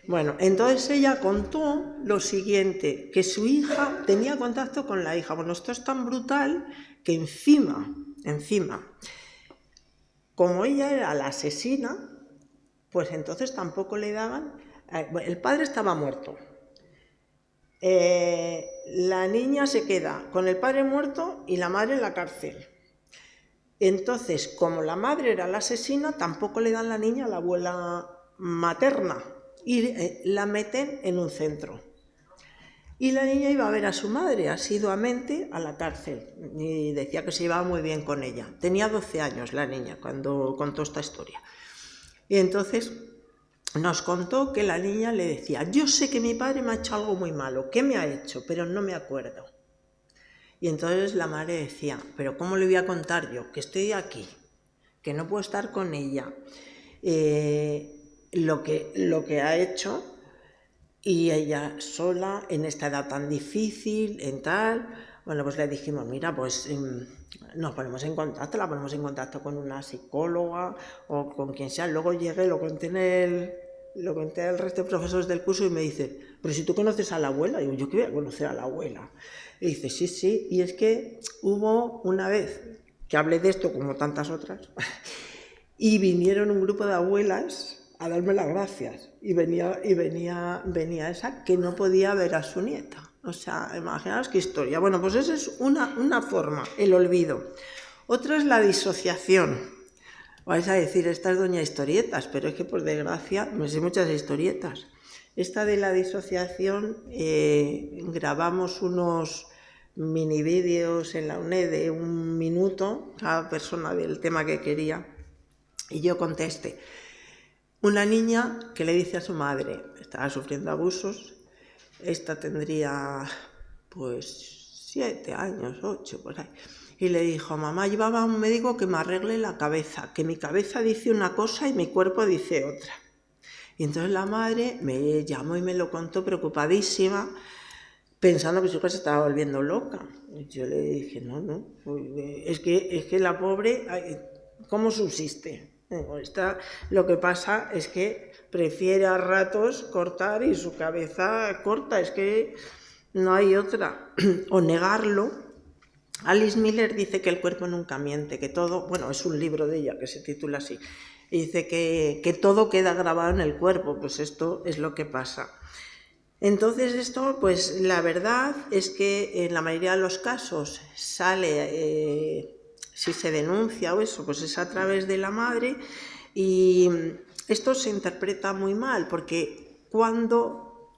S2: Bueno, entonces ella contó lo siguiente, que su hija tenía contacto con la hija. Bueno, esto es tan brutal que encima, como ella era la asesina, pues entonces tampoco le daban. El padre estaba muerto. La niña se queda con el padre muerto y la madre en la cárcel. Entonces, como la madre era la asesina, tampoco le dan la niña a la abuela materna y la meten en un centro. Y la niña iba a ver a su madre asiduamente a la cárcel y decía que se llevaba muy bien con ella. Tenía 12 años la niña cuando contó esta historia. Y entonces nos contó que la niña le decía, yo sé que mi padre me ha hecho algo muy malo, ¿qué me ha hecho? Pero no me acuerdo. Y entonces la madre decía, pero ¿cómo le voy a contar yo? Que estoy aquí, que no puedo estar con ella, lo que ha hecho, y ella sola, en esta edad tan difícil, en tal. Bueno, pues le dijimos, mira, pues nos ponemos en contacto, la ponemos en contacto con una psicóloga o con quien sea. Luego llegué, lo conté al resto de profesores del curso y me dice, pero si tú conoces a la abuela. Y digo, ¿yo qué voy a conocer a la abuela? Y dice, sí, y es que hubo una vez que hablé de esto, como tantas otras, y vinieron un grupo de abuelas a darme las gracias, y venía esa que no podía ver a su nieta. O sea, imaginaos qué historia. Bueno, pues esa es una forma, el olvido. Otra es la disociación. Vais a decir, esta es doña historietas, pero es que por desgracia me sé muchas historietas. Esta de la disociación, grabamos unos mini vídeos en la UNED de 1 minuto, cada persona del tema que quería, y yo contesté. Una niña que le dice a su madre, estaba sufriendo abusos, esta tendría pues 7 años, 8, por ahí, y le dijo, mamá, llevaba a un médico que me arregle la cabeza, que mi cabeza dice una cosa y mi cuerpo dice otra. Y entonces la madre me llamó y me lo contó preocupadísima, pensando que su hija se estaba volviendo loca. Y yo le dije, no, es que la pobre, ¿cómo subsiste? Lo que pasa es que prefiere a ratos cortar y su cabeza corta, es que no hay otra. O negarlo. Alice Miller dice que el cuerpo nunca miente, que todo, bueno, es un libro de ella que se titula así, y dice que todo queda grabado en el cuerpo, pues esto es lo que pasa. Entonces esto, pues la verdad es que en la mayoría de los casos sale, si se denuncia o eso, pues es a través de la madre, y esto se interpreta muy mal, porque cuando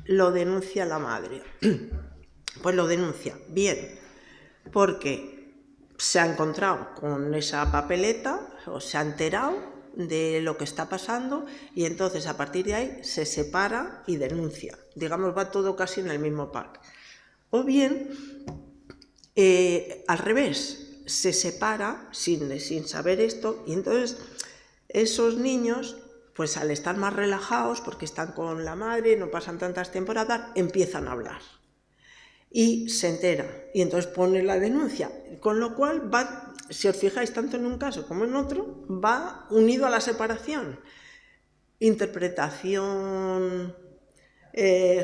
S2: lo denuncia la madre, pues lo denuncia bien, porque se ha encontrado con esa papeleta o se ha enterado de lo que está pasando y entonces a partir de ahí se separa y denuncia. Digamos, va todo casi en el mismo pack. O bien, al revés, se separa sin saber esto y entonces esos niños, pues al estar más relajados porque están con la madre, no pasan tantas temporadas, empiezan a hablar. Y se entera, y entonces pone la denuncia, con lo cual va, si os fijáis, tanto en un caso como en otro, va unido a la separación. Interpretación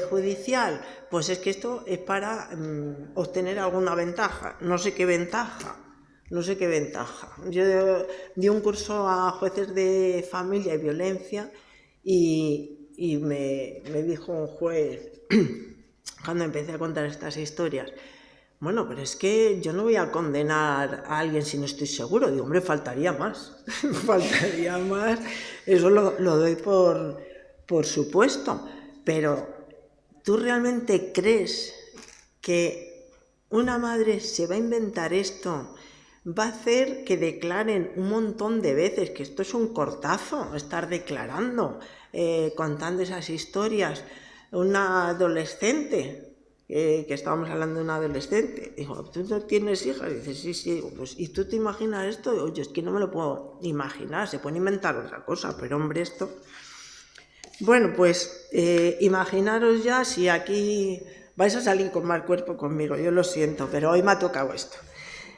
S2: judicial, pues es que esto es para obtener alguna ventaja, no sé qué ventaja. Yo di un curso a jueces de familia y violencia y me dijo un juez, cuando empecé a contar estas historias, bueno, pero es que yo no voy a condenar a alguien si no estoy seguro. Digo, hombre, faltaría más, faltaría más, eso lo doy por supuesto, pero ¿tú realmente crees que una madre se va a inventar esto? Va a hacer que declaren un montón de veces, que esto es un cortazo, estar declarando, contando esas historias. Una adolescente, que estábamos hablando de una adolescente, dijo, ¿tú no tienes hijas? Y dice, sí, digo, pues, ¿y tú te imaginas esto? Oye, es que no me lo puedo imaginar, se puede inventar otra cosa, pero hombre, esto... Bueno, pues imaginaros ya si aquí vais a salir con mal cuerpo conmigo, yo lo siento, pero hoy me ha tocado esto.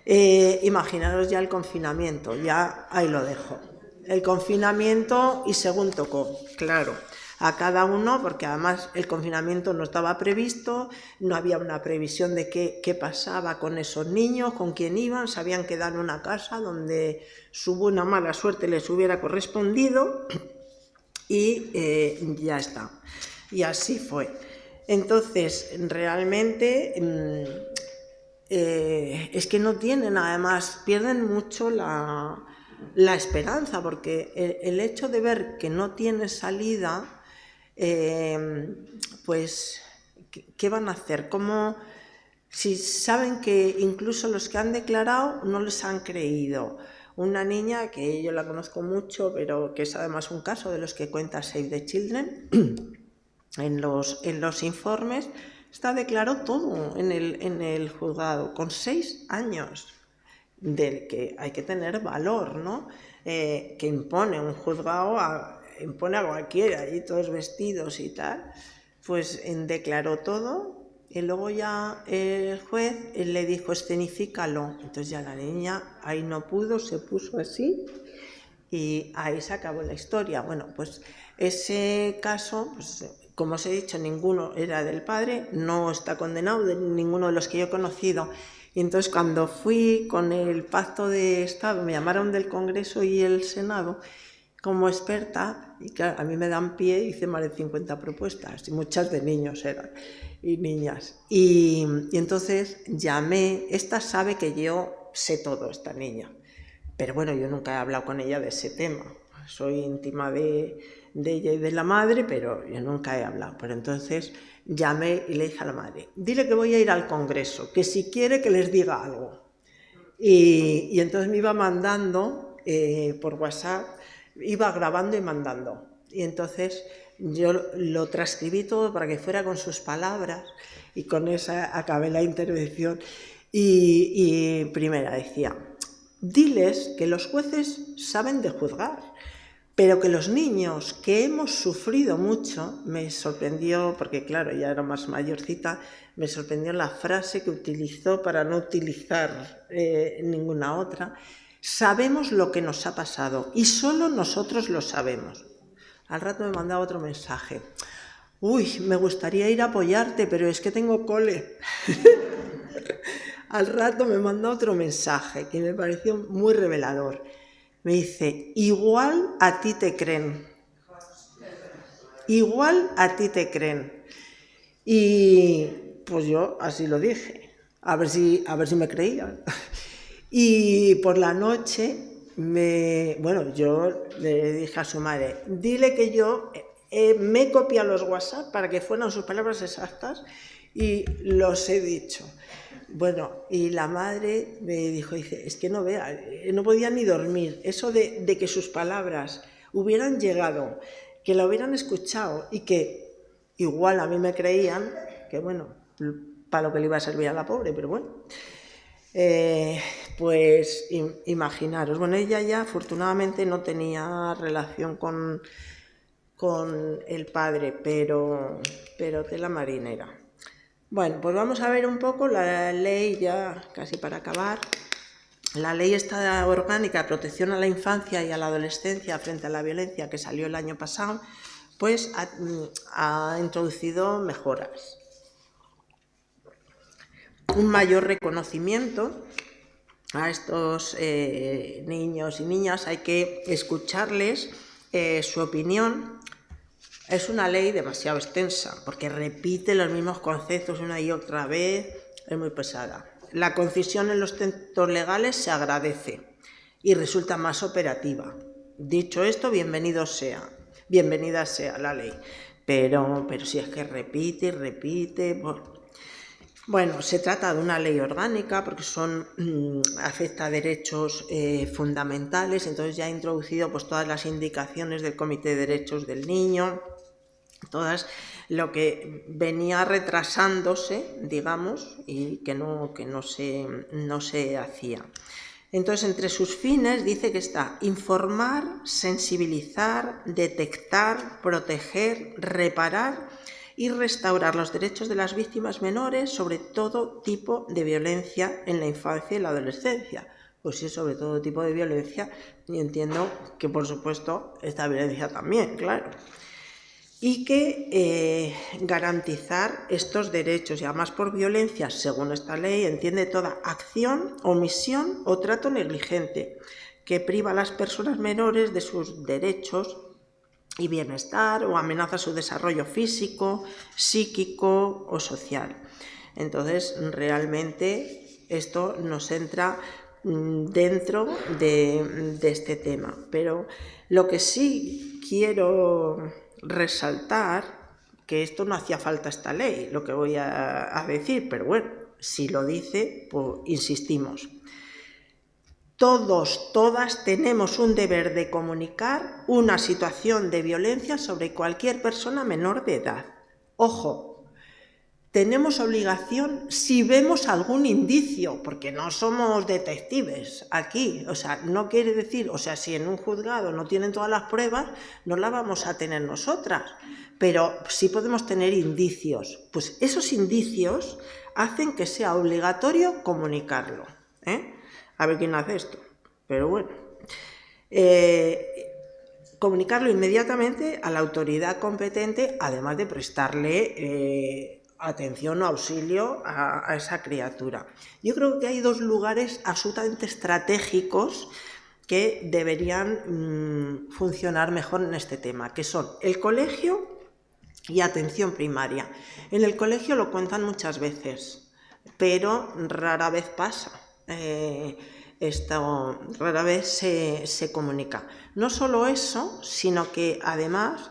S2: Imaginaros ya el confinamiento, ya ahí lo dejo. El confinamiento y según tocó, claro. A cada uno, porque además el confinamiento no estaba previsto, no había una previsión de qué pasaba con esos niños, con quién iban, se habían quedado en una casa donde su buena mala suerte les hubiera correspondido y ya está. Y así fue. Entonces, realmente es que no tienen, además, pierden mucho la esperanza, porque el hecho de ver que no tiene salida... pues, ¿qué van a hacer? ¿Cómo, si saben que incluso los que han declarado no les han creído? Una niña que yo la conozco mucho, pero que es además un caso de los que cuenta Save the Children, en los informes, declaró todo en el juzgado, con 6 años, del que hay que tener valor, ¿no? Que impone un juzgado impone a cualquiera, y todos vestidos y tal, pues declaró todo y luego ya el juez le dijo escenifícalo. Entonces ya la niña ahí no pudo, se puso así y ahí se acabó la historia. Bueno, pues ese caso, pues, como os he dicho, ninguno era del padre, no está condenado de ninguno de los que yo he conocido. Y entonces cuando fui con el pacto de Estado, me llamaron del Congreso y el Senado como experta, y claro, a mí me dan pie, hice más de 50 propuestas, y muchas de niños eran, y niñas. Y entonces llamé, esta sabe que yo sé todo, esta niña, pero bueno, yo nunca he hablado con ella de ese tema, soy íntima de ella y de la madre, pero yo nunca he hablado. Pero entonces llamé y le dije a la madre, dile que voy a ir al Congreso, que si quiere que les diga algo. Y entonces me iba mandando por WhatsApp, iba grabando y mandando. Y entonces yo lo transcribí todo para que fuera con sus palabras y con esa acabé la intervención. Y primera decía, diles que los jueces saben de juzgar, Pero que los niños que hemos sufrido mucho, me sorprendió, porque claro, ya era más mayorcita, me sorprendió la frase que utilizó para no utilizar ninguna otra. Sabemos lo que nos ha pasado y solo nosotros lo sabemos. Al rato me mandaba otro mensaje. Uy, me gustaría ir a apoyarte, pero es que tengo cole. Al rato me manda otro mensaje que me pareció muy revelador. Me dice, igual a ti te creen. Igual a ti te creen. Y pues yo así lo dije, a ver si me creían. Y por la noche, yo le dije a su madre, dile que yo me he copiado los WhatsApp para que fueran sus palabras exactas y los he dicho. Bueno, y la madre me dijo, dice, es que no vea, no podía ni dormir. Eso de que sus palabras hubieran llegado, que la hubieran escuchado y que igual a mí me creían, que bueno, para lo que le iba a servir a la pobre, pero bueno. Pues imaginaros, bueno, ella ya afortunadamente no tenía relación con el padre, pero tela marinera. Bueno, pues vamos a ver un poco la ley, ya casi para acabar. La ley esta orgánica de protección a la infancia y a la adolescencia frente a la violencia que salió el año pasado, pues ha introducido mejoras. Un mayor reconocimiento a estos niños y niñas, hay que escucharles su opinión. Es una ley demasiado extensa, porque repite los mismos conceptos una y otra vez, es muy pesada. La concisión en los textos legales se agradece y resulta más operativa. Dicho esto, bienvenida sea la ley, pero si es que repite y repite. Bueno, se trata de una ley orgánica porque afecta a derechos fundamentales, entonces ya ha introducido pues todas las indicaciones del Comité de Derechos del Niño, todas lo que venía retrasándose, digamos, y que no se hacía. Entonces, entre sus fines dice que está informar, sensibilizar, detectar, proteger, reparar y restaurar los derechos de las víctimas menores sobre todo tipo de violencia en la infancia y la adolescencia. Pues sí, sobre todo tipo de violencia, y entiendo que por supuesto esta violencia también, claro. Y que garantizar estos derechos, y además por violencia, según esta ley, entiende toda acción, omisión o trato negligente que priva a las personas menores de sus derechos y bienestar o amenaza su desarrollo físico, psíquico o social. Entonces, realmente esto nos entra dentro de este tema. Pero lo que sí quiero resaltar, que esto no hacía falta esta ley, lo que voy a decir, pero bueno, si lo dice, pues insistimos. Todos, todas tenemos un deber de comunicar una situación de violencia sobre cualquier persona menor de edad. Ojo, tenemos obligación si vemos algún indicio, porque no somos detectives aquí, o sea, no quiere decir, o sea, si en un juzgado no tienen todas las pruebas, no las vamos a tener nosotras, pero sí podemos tener indicios. Pues esos indicios hacen que sea obligatorio comunicarlo, A ver quién hace esto, pero bueno. Comunicarlo inmediatamente a la autoridad competente, además de prestarle atención o auxilio a esa criatura. Yo creo que hay dos lugares absolutamente estratégicos que deberían funcionar mejor en este tema, que son el colegio y atención primaria. En el colegio lo cuentan muchas veces, pero rara vez pasa. Esto rara vez se comunica. No solo eso, sino que además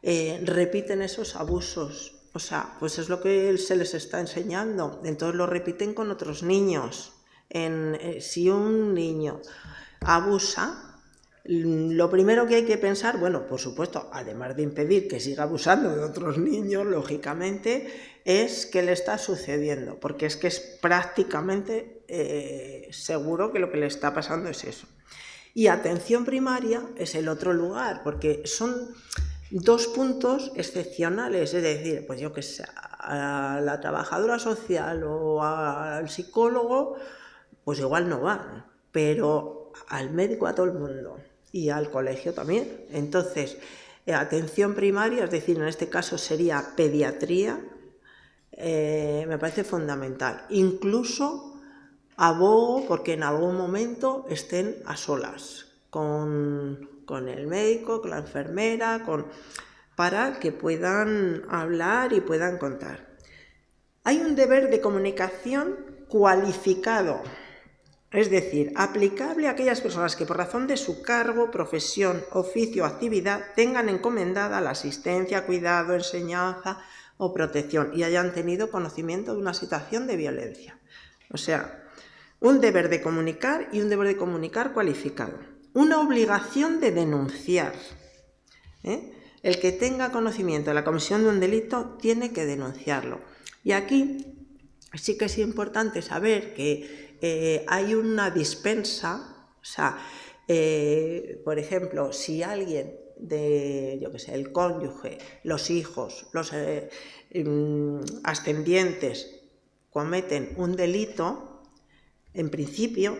S2: repiten esos abusos. O sea, pues es lo que se les está enseñando. Entonces lo repiten con otros niños. Si un niño abusa, lo primero que hay que pensar, bueno, por supuesto, además de impedir que siga abusando de otros niños, lógicamente, es qué le está sucediendo, porque es que es prácticamente seguro que lo que le está pasando es eso. Y atención primaria es el otro lugar, porque son dos puntos excepcionales, es decir, pues yo que sé, a la trabajadora social o al psicólogo, pues igual no van, pero al médico a todo el mundo y al colegio también. Entonces, atención primaria, es decir, en este caso sería pediatría, me parece fundamental. Incluso abogo porque en algún momento estén a solas con el médico, con la enfermera, para que puedan hablar y puedan contar. Hay un deber de comunicación cualificado, es decir, aplicable a aquellas personas que por razón de su cargo, profesión, oficio o actividad tengan encomendada la asistencia, cuidado, enseñanza o protección y hayan tenido conocimiento de una situación de violencia. O sea, un deber de comunicar y un deber de comunicar cualificado. Una obligación de denunciar. El que tenga conocimiento de la comisión de un delito tiene que denunciarlo. Y aquí sí que es importante saber que hay una dispensa, o sea, por ejemplo, si alguien el cónyuge, los hijos, los ascendientes cometen un delito, en principio,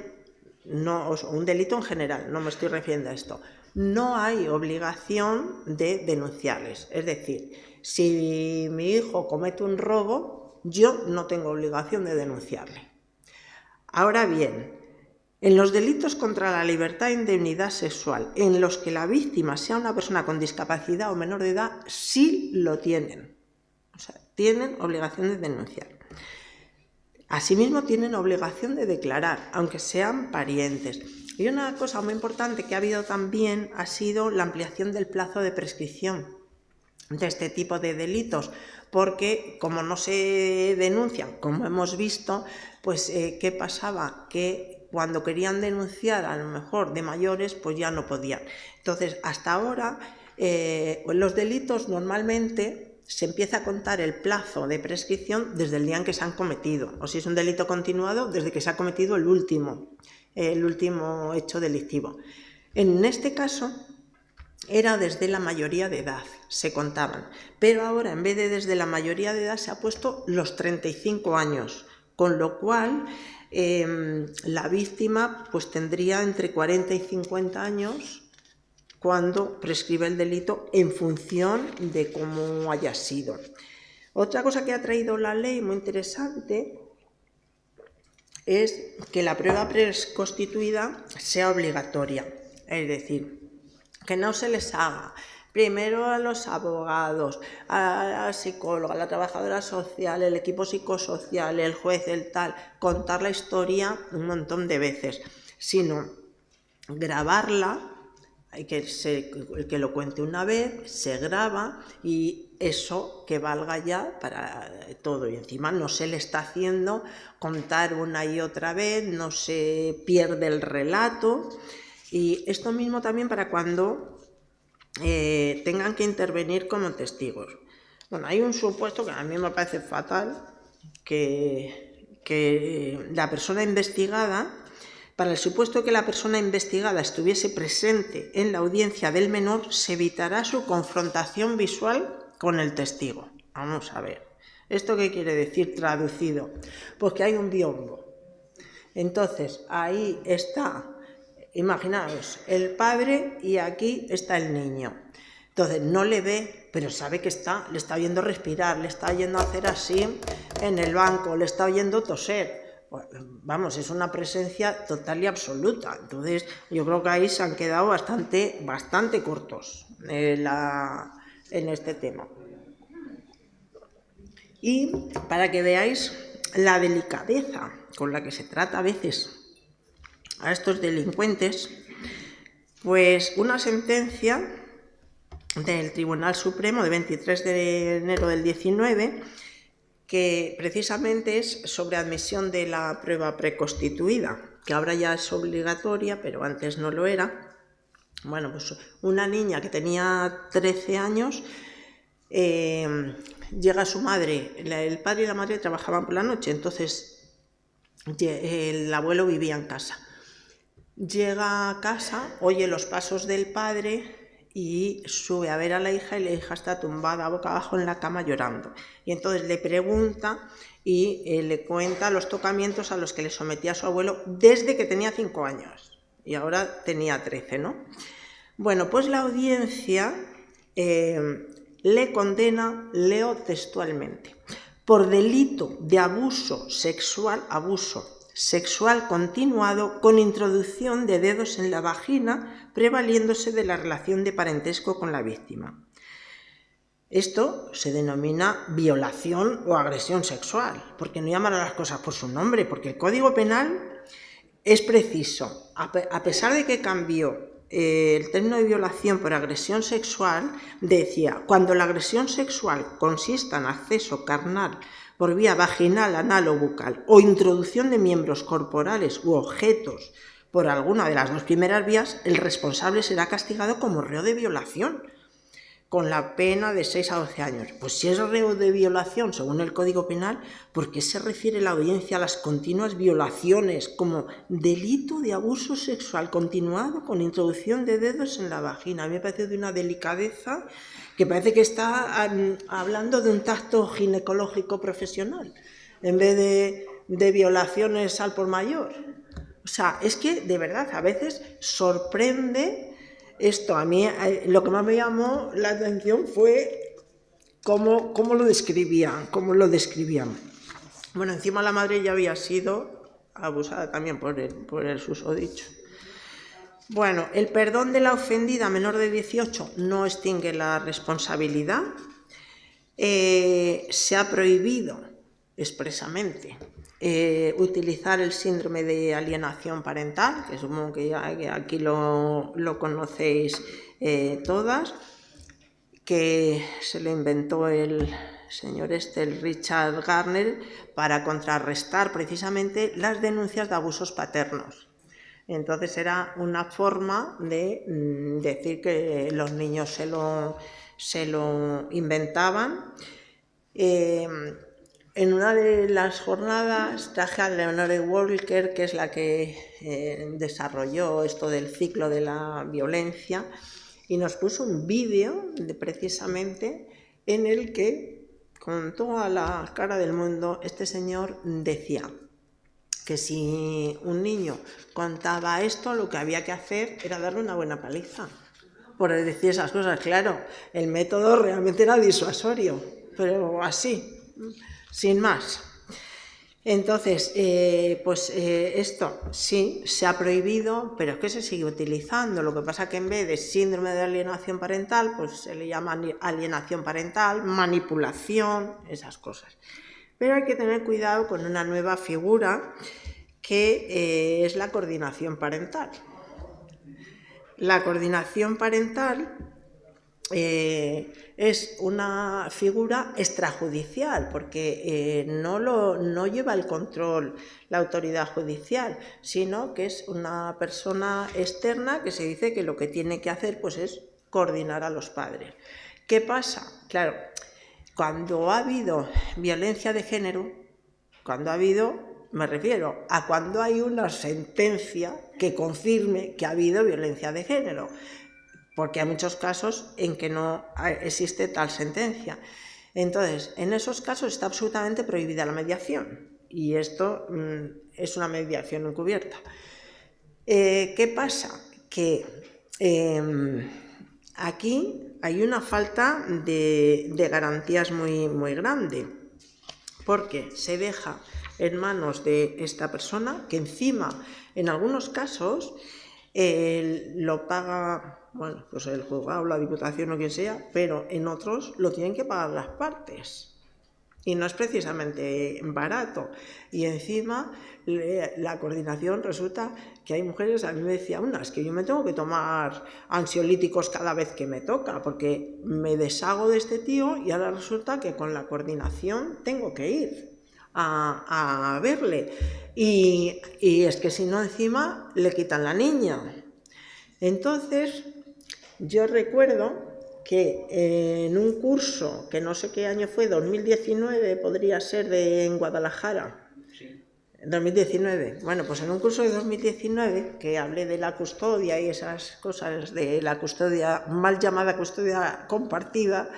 S2: un delito en general, no me estoy refiriendo a esto, no hay obligación de denunciarles. Es decir, si mi hijo comete un robo, yo no tengo obligación de denunciarle. Ahora bien, en los delitos contra la libertad e indemnidad sexual, en los que la víctima sea una persona con discapacidad o menor de edad, sí lo tienen. O sea, tienen obligación de denunciar. Asimismo, tienen obligación de declarar, aunque sean parientes. Y una cosa muy importante que ha habido también ha sido la ampliación del plazo de prescripción de este tipo de delitos, porque como no se denuncian, como hemos visto, pues ¿qué pasaba? Que cuando querían denunciar a lo mejor de mayores, pues ya no podían. Entonces, hasta ahora, los delitos normalmente se empieza a contar el plazo de prescripción desde el día en que se han cometido, o si es un delito continuado, desde que se ha cometido el último hecho delictivo. En este caso, era desde la mayoría de edad, se contaban, pero ahora en vez de desde la mayoría de edad se ha puesto los 35 años, con lo cual la víctima pues tendría entre 40 y 50 años cuando prescribe el delito en función de cómo haya sido. Otra cosa que ha traído la ley muy interesante es que la prueba preconstituida sea obligatoria, es decir, que no se les haga primero a los abogados, a la psicóloga, a la trabajadora social, el equipo psicosocial, el juez, el tal, contar la historia un montón de veces, sino grabarla. Hay que el que lo cuente una vez, se graba y eso que valga ya para todo. Y encima no se le está haciendo contar una y otra vez, no se pierde el relato. Y esto mismo también para cuando tengan que intervenir como testigos. Bueno, hay un supuesto que a mí me parece fatal, que la persona investigada, para el supuesto que la persona investigada estuviese presente en la audiencia del menor, se evitará su confrontación visual con el testigo. Vamos a ver. ¿Esto qué quiere decir traducido? Pues que hay un biombo. Entonces, ahí está, imaginaos, el padre y aquí está el niño. Entonces, no le ve, pero sabe que le está oyendo respirar, le está oyendo hacer así en el banco, le está oyendo toser. Vamos, es una presencia total y absoluta. Entonces, yo creo que ahí se han quedado bastante cortos en este tema. Y para que veáis la delicadeza con la que se trata a veces a estos delincuentes, pues una sentencia del Tribunal Supremo de 23 de enero del 19, que precisamente es sobre admisión de la prueba preconstituida, que ahora ya es obligatoria, pero antes no lo era. Bueno, pues una niña que tenía 13 años, llega su madre, el padre y la madre trabajaban por la noche, entonces el abuelo vivía en casa. llega a casa, oye los pasos del padre y sube a ver a la hija y la hija está tumbada boca abajo en la cama llorando. Y entonces le pregunta y le cuenta los tocamientos a los que le sometía su abuelo desde que tenía 5 años y ahora tenía 13, ¿no? Bueno, pues la audiencia le condena, leo textualmente, por delito de abuso sexual continuado con introducción de dedos en la vagina, prevaliéndose de la relación de parentesco con la víctima. Esto se denomina violación o agresión sexual, porque no llaman a las cosas por su nombre, porque el Código Penal es preciso, a pesar de que cambió el término de violación por agresión sexual, decía, cuando la agresión sexual consista en acceso carnal por vía vaginal, anal o bucal, o introducción de miembros corporales u objetos por alguna de las dos primeras vías, el responsable será castigado como reo de violación, con la pena de 6 a 12 años. Pues si es reo de violación, según el Código Penal, ¿por qué se refiere la audiencia a las continuas violaciones como delito de abuso sexual continuado con introducción de dedos en la vagina? A mí me parece de una delicadeza que parece que está hablando de un tacto ginecológico profesional, en vez de violaciones al por mayor. O sea, es que de verdad a veces sorprende esto. A mí lo que más me llamó la atención fue cómo lo describían, Bueno, encima la madre ya había sido abusada también por el susodicho. Bueno, el perdón de la ofendida menor de 18 no extingue la responsabilidad. Se ha prohibido expresamente utilizar el síndrome de alienación parental, que supongo que ya aquí lo conocéis todas, que se lo inventó el señor Richard Gardner para contrarrestar precisamente las denuncias de abusos paternos. Entonces era una forma de decir que los niños se lo inventaban. En una de las jornadas traje a Leonore Walker, que es la que desarrolló esto del ciclo de la violencia, y nos puso un vídeo precisamente en el que, con toda la cara del mundo, este señor decía que si un niño contaba esto, lo que había que hacer era darle una buena paliza por decir esas cosas. Claro, el método realmente era disuasorio, pero así, sin más. Entonces, esto sí se ha prohibido, pero es que se sigue utilizando. Lo que pasa es que en vez de síndrome de alienación parental, pues se le llama alienación parental, manipulación, esas cosas. Pero hay que tener cuidado con una nueva figura que es la coordinación parental. La coordinación parental es una figura extrajudicial porque no lleva el control la autoridad judicial, sino que es una persona externa que se dice que lo que tiene que hacer pues es coordinar a los padres. ¿Qué pasa? Claro, cuando ha habido violencia de género, me refiero a cuando hay una sentencia que confirme que ha habido violencia de género, porque hay muchos casos en que no existe tal sentencia. Entonces, en esos casos está absolutamente prohibida la mediación, y esto es una mediación encubierta. ¿Qué pasa? Que aquí hay una falta de garantías muy, muy grande, porque se deja en manos de esta persona, que encima, en algunos casos, lo paga, bueno, pues el juzgado, la diputación o quien sea, pero en otros lo tienen que pagar las partes. Y no es precisamente barato. Y encima la coordinación resulta que hay mujeres, a mí me decía unas, que yo me tengo que tomar ansiolíticos cada vez que me toca, porque me deshago de este tío y ahora resulta que con la coordinación tengo que ir a verle. Y es que si no, encima le quitan la niña. Entonces, yo recuerdo que en un curso, que no sé qué año fue, 2019 podría ser, en Guadalajara, sí. En 2019. Bueno, pues en un curso de 2019 que hablé de la custodia y esas cosas de la custodia, mal llamada custodia compartida,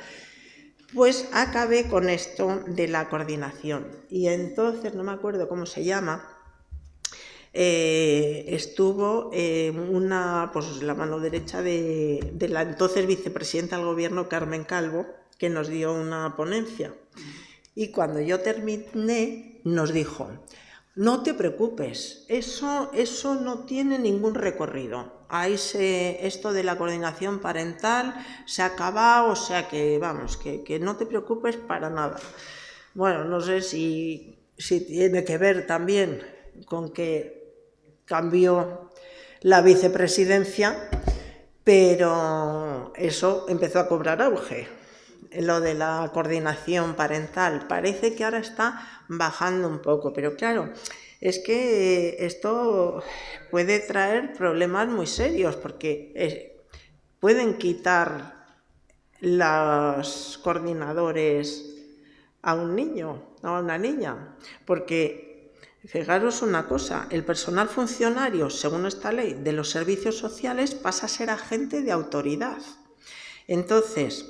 S2: pues acabé con esto de la coordinación. Y entonces, no me acuerdo cómo se llama, estuvo pues, la mano derecha de la entonces vicepresidenta del gobierno, Carmen Calvo, que nos dio una ponencia. Y cuando yo terminé, nos dijo: no te preocupes, eso no tiene ningún recorrido. Ahí esto de la coordinación parental se ha acabado, o sea que, vamos, que no te preocupes para nada. Bueno, no sé si tiene que ver también con que cambió la vicepresidencia, pero eso empezó a cobrar auge. Lo de la coordinación parental parece que ahora está bajando un poco, pero claro, es que esto puede traer problemas muy serios, porque pueden quitar los coordinadores a un niño, a una niña, porque fijaros una cosa, el personal funcionario, según esta ley, de los servicios sociales pasa a ser agente de autoridad. Entonces,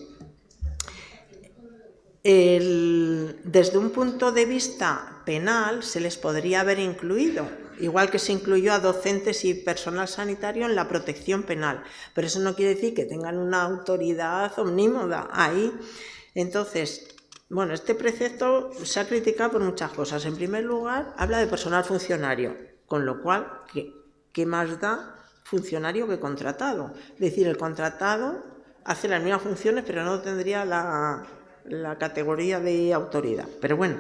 S2: desde un punto de vista penal se les podría haber incluido, igual que se incluyó a docentes y personal sanitario en la protección penal, pero eso no quiere decir que tengan una autoridad omnímoda ahí. Entonces, bueno, este precepto se ha criticado por muchas cosas. En primer lugar, habla de personal funcionario, con lo cual, ¿qué más da funcionario que contratado? Es decir, el contratado hace las mismas funciones, pero no tendría la categoría de autoridad. Pero bueno,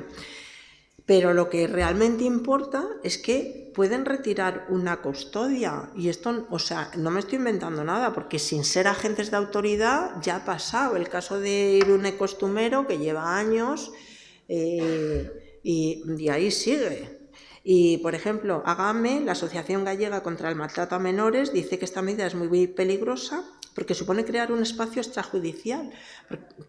S2: pero lo que realmente importa es que pueden retirar una custodia, y esto, o sea, no me estoy inventando nada, porque sin ser agentes de autoridad ya ha pasado el caso de Irune Costumero, que lleva años y ahí sigue. Y, por ejemplo, AGAME, la Asociación Gallega contra el Maltrato a Menores, dice que esta medida es muy peligrosa porque supone crear un espacio extrajudicial,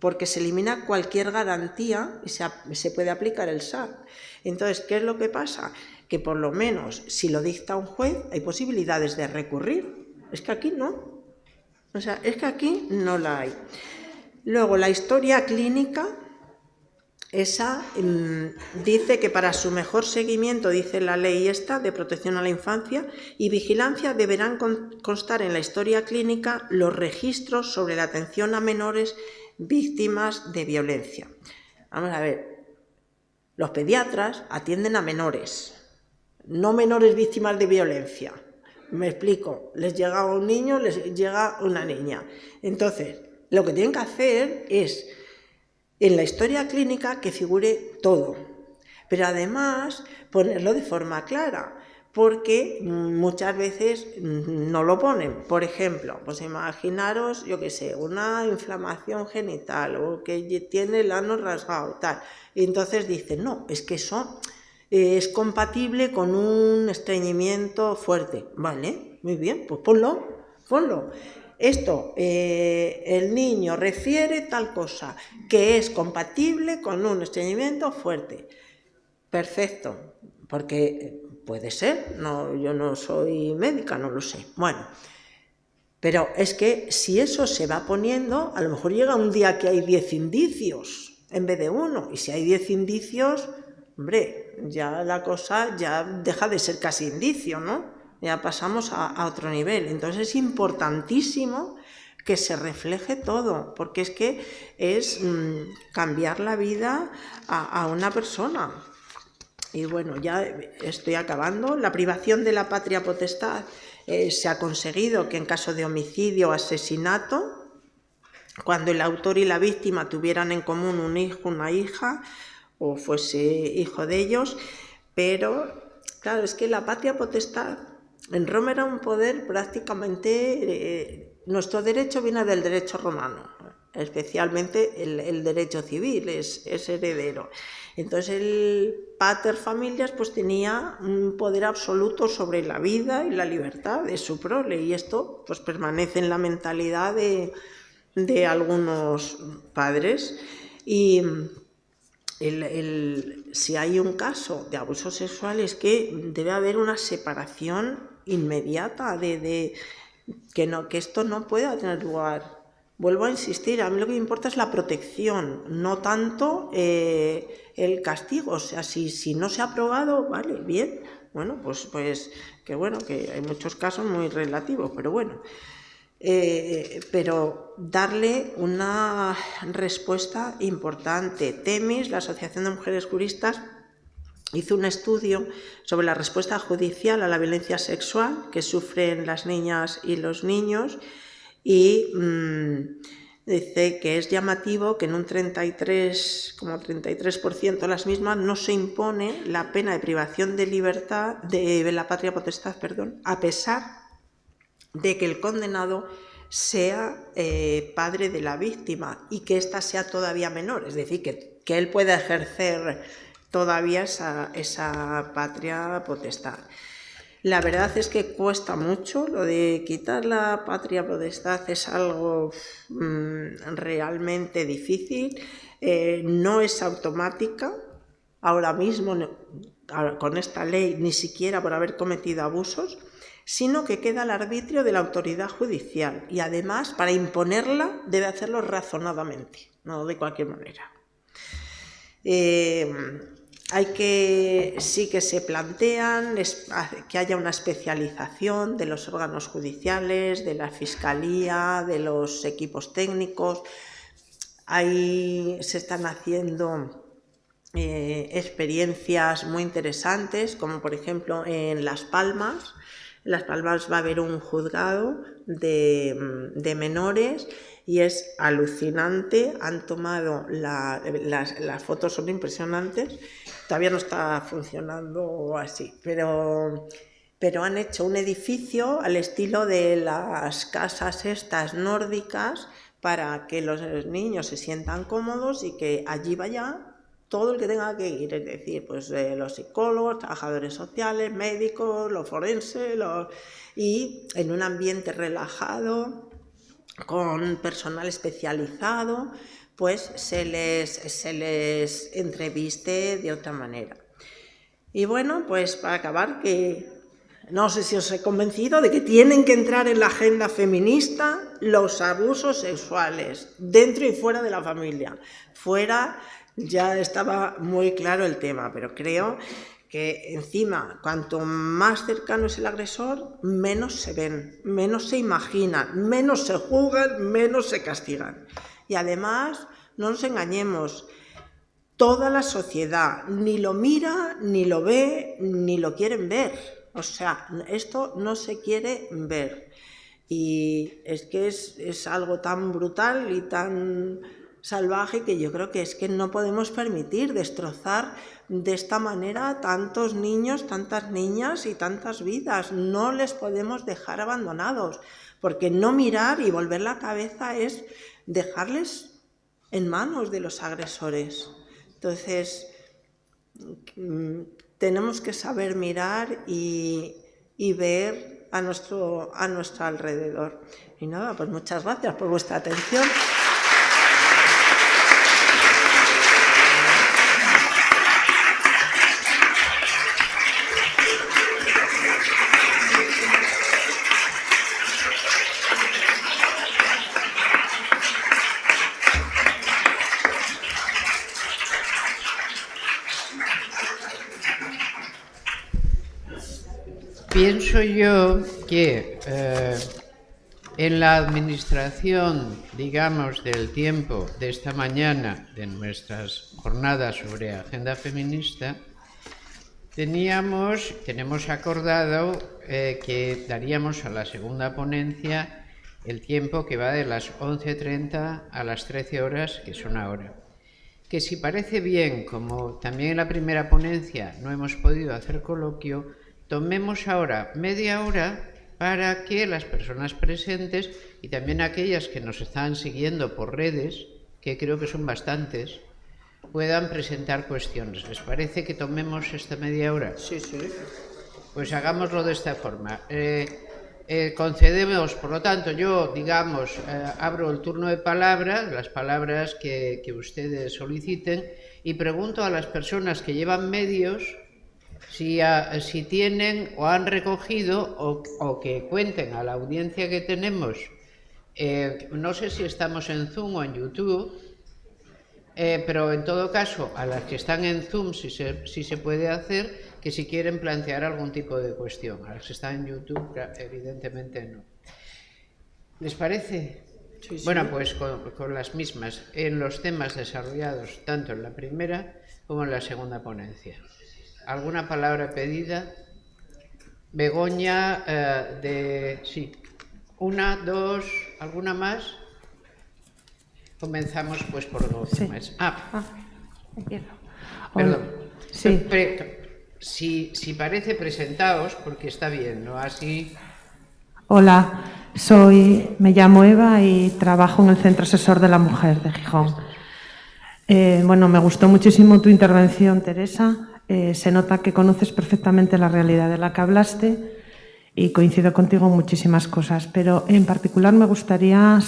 S2: porque se elimina cualquier garantía y se puede aplicar el SAR. Entonces, ¿qué es lo que pasa? Que por lo menos, si lo dicta un juez, hay posibilidades de recurrir. Es que aquí no. O sea, es que aquí no la hay. Luego, la historia clínica, esa dice que para su mejor seguimiento, dice la ley esta de protección a la infancia y vigilancia, deberán constar en la historia clínica los registros sobre la atención a menores víctimas de violencia. Vamos a ver, los pediatras atienden a menores, no menores víctimas de violencia. Me explico, les llega un niño, les llega una niña. Entonces, lo que tienen que hacer es, en la historia clínica, que figure todo, pero además ponerlo de forma clara, porque muchas veces no lo ponen. Por ejemplo, pues imaginaros, yo qué sé, una inflamación genital o que tiene el ano rasgado, tal, y entonces dicen, no, es que eso es compatible con un estreñimiento fuerte. Vale, muy bien, pues ponlo. Esto, el niño refiere tal cosa, que es compatible con un estreñimiento fuerte. Perfecto, porque puede ser, no, yo no soy médica, no lo sé. Bueno, pero es que si eso se va poniendo, a lo mejor llega un día que hay 10 indicios en vez de 1, y si hay 10 indicios, hombre, ya la cosa ya deja de ser casi indicio, ¿no? Ya pasamos a otro nivel. Entonces es importantísimo que se refleje todo, porque es que es cambiar la vida a una persona. Y bueno, ya estoy acabando. La privación de la patria potestad, se ha conseguido que en caso de homicidio o asesinato, cuando el autor y la víctima tuvieran en común un hijo, una hija, o fuese hijo de ellos, pero claro, es que la patria potestad en Roma era un poder prácticamente, nuestro derecho viene del derecho romano, especialmente el derecho civil es heredero. Entonces el pater familias pues tenía un poder absoluto sobre la vida y la libertad de su prole, y esto pues permanece en la mentalidad de algunos padres. Y si hay un caso de abuso sexual es que debe haber una separación inmediata que esto no pueda tener lugar. Vuelvo a insistir, a mí lo que me importa es la protección, no tanto el castigo. O sea, si no se ha aprobado, vale, bien, bueno, pues que bueno, que hay muchos casos muy relativos, pero bueno. Pero darle una respuesta importante. TEMIS, la Asociación de Mujeres Juristas, hizo un estudio sobre la respuesta judicial a la violencia sexual que sufren las niñas y los niños y dice que es llamativo que en un 33% de las mismas no se impone la pena de privación de libertad de la patria potestad, a pesar de que el condenado sea padre de la víctima y que ésta sea todavía menor, es decir, que él pueda ejercer todavía esa patria potestad. La verdad es que cuesta mucho, lo de quitar la patria potestad es algo realmente difícil, no es automática, ahora mismo con esta ley ni siquiera por haber cometido abusos, sino que queda al arbitrio de la autoridad judicial y además para imponerla debe hacerlo razonadamente, no de cualquier manera. Sí que se plantean que haya una especialización de los órganos judiciales, de la Fiscalía, de los equipos técnicos. Ahí se están haciendo experiencias muy interesantes, como por ejemplo en Las Palmas. En Las Palmas va a haber un juzgado de menores y es alucinante. Han tomado las fotos, son impresionantes. Todavía no está funcionando así, pero han hecho un edificio al estilo de las casas estas nórdicas para que los niños se sientan cómodos y que allí vaya todo el que tenga que ir, es decir, pues los psicólogos, trabajadores sociales, médicos, los forenses, y en un ambiente relajado, con personal especializado, pues se les entreviste de otra manera. Y bueno, pues para acabar, que no sé si os he convencido de que tienen que entrar en la agenda feminista los abusos sexuales, dentro y fuera de la familia. Fuera ya estaba muy claro el tema, pero creo que encima, cuanto más cercano es el agresor, menos se ven, menos se imaginan, menos se juzgan, menos se castigan. Y además, no nos engañemos, toda la sociedad ni lo mira, ni lo ve, ni lo quieren ver. O sea, esto no se quiere ver. Y es que es algo tan brutal y tan salvaje que yo creo que es que no podemos permitir destrozar de esta manera tantos niños, tantas niñas y tantas vidas. No les podemos dejar abandonados, porque no mirar y volver la cabeza es dejarles en manos de los agresores. Entonces, tenemos que saber mirar y ver a nuestro alrededor. Y nada, pues muchas gracias por vuestra atención.
S1: Pienso yo que en la administración, digamos, del tiempo de esta mañana, de nuestras jornadas sobre agenda feminista, tenemos acordado que daríamos a la segunda ponencia el tiempo que va de las 11:30 a las 13 horas, que son ahora. Que si parece bien, como también en la primera ponencia no hemos podido hacer coloquio, tomemos ahora media hora para que las personas presentes y también aquellas que nos están siguiendo por redes, que creo que son bastantes, puedan presentar cuestiones. ¿Les parece que tomemos esta media hora?
S2: Sí, sí.
S1: Pues hagámoslo de esta forma. concedemos, por lo tanto, yo, digamos, abro el turno de palabra, las palabras que ustedes soliciten, y pregunto a las personas que llevan medios si tienen o han recogido o que cuenten a la audiencia que tenemos. No sé si estamos en Zoom o en YouTube, pero en todo caso, a las que están en Zoom, si se puede hacer, que si quieren plantear algún tipo de cuestión. A las que están en YouTube, evidentemente no. ¿Les parece?
S2: Sí, sí.
S1: Bueno, pues con las mismas, en los temas desarrollados tanto en la primera como en la segunda ponencia. ¿Alguna palabra pedida? Begoña, sí. Una, dos, ¿alguna más? Comenzamos pues por los temas. Perdón.
S3: Sí.
S1: Si parece, presentaos, porque está bien, ¿no? Así.
S3: Hola, me llamo Eva y trabajo en el Centro Asesor de la Mujer de Gijón. Bueno, me gustó muchísimo tu intervención, Teresa. Se nota que conoces perfectamente la realidad de la que hablaste y coincido contigo en muchísimas cosas, pero en particular me gustaría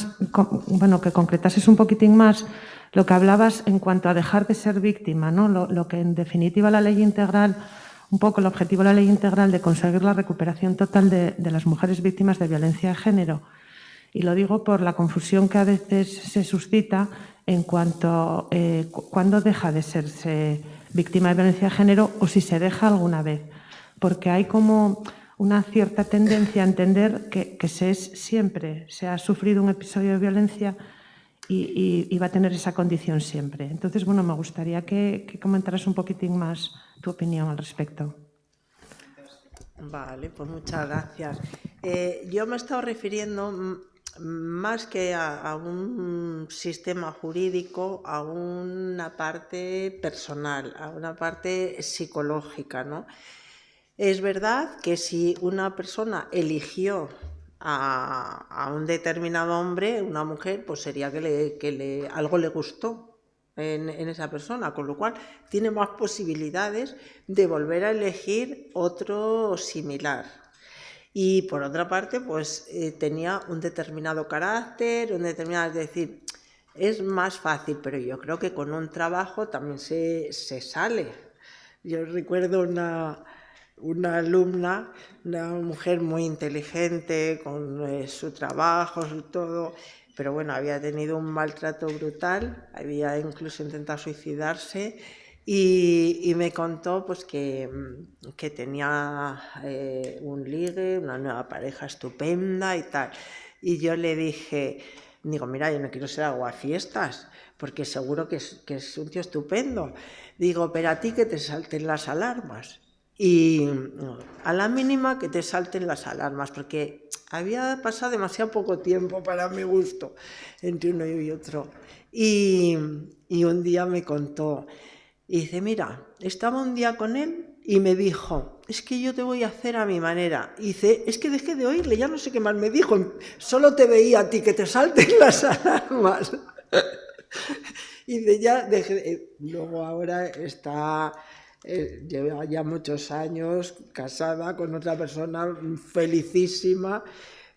S3: que concretases un poquitín más lo que hablabas en cuanto a dejar de ser víctima, ¿no? Lo que en definitiva la ley integral, un poco el objetivo de la ley integral de conseguir la recuperación total de las mujeres víctimas de violencia de género. Y lo digo por la confusión que a veces se suscita en cuanto a cuándo deja de serse víctima de violencia de género o si se deja alguna vez. Porque hay como una cierta tendencia a entender que siempre se ha sufrido un episodio de violencia y va a tener esa condición siempre. Entonces, bueno, me gustaría que comentaras un poquitín más tu opinión al respecto.
S2: Vale, pues muchas gracias. Yo me he estado refiriendo más que a un sistema jurídico, a una parte personal, a una parte psicológica, ¿no? Es verdad que si una persona eligió a un determinado hombre, una mujer, pues sería que algo le gustó en esa persona, con lo cual tiene más posibilidades de volver a elegir otro similar. Y por otra parte, pues tenía un determinado carácter, es decir, es más fácil, pero yo creo que con un trabajo también se sale. Yo recuerdo una alumna, una mujer muy inteligente, con su trabajo, su todo, pero bueno, había tenido un maltrato brutal, había incluso intentado suicidarse y me contó pues que tenía un ligue, una nueva pareja estupenda y tal. Y yo le dije, mira, yo no quiero ser aguafiestas, porque seguro que es un tío estupendo. Digo, pero a ti que te salten las alarmas. Y a la mínima que te salten las alarmas, porque había pasado demasiado poco tiempo para mi gusto entre uno y otro. Y un día me contó, y dice, mira, estaba un día con él y me dijo, es que yo te voy a hacer a mi manera. Y dice, es que dejé de oírle, ya no sé qué más me dijo, solo te veía a ti que te salten las alarmas. Y dice, ya dejé. Luego ahora está... lleva ya muchos años casada con otra persona felicísima,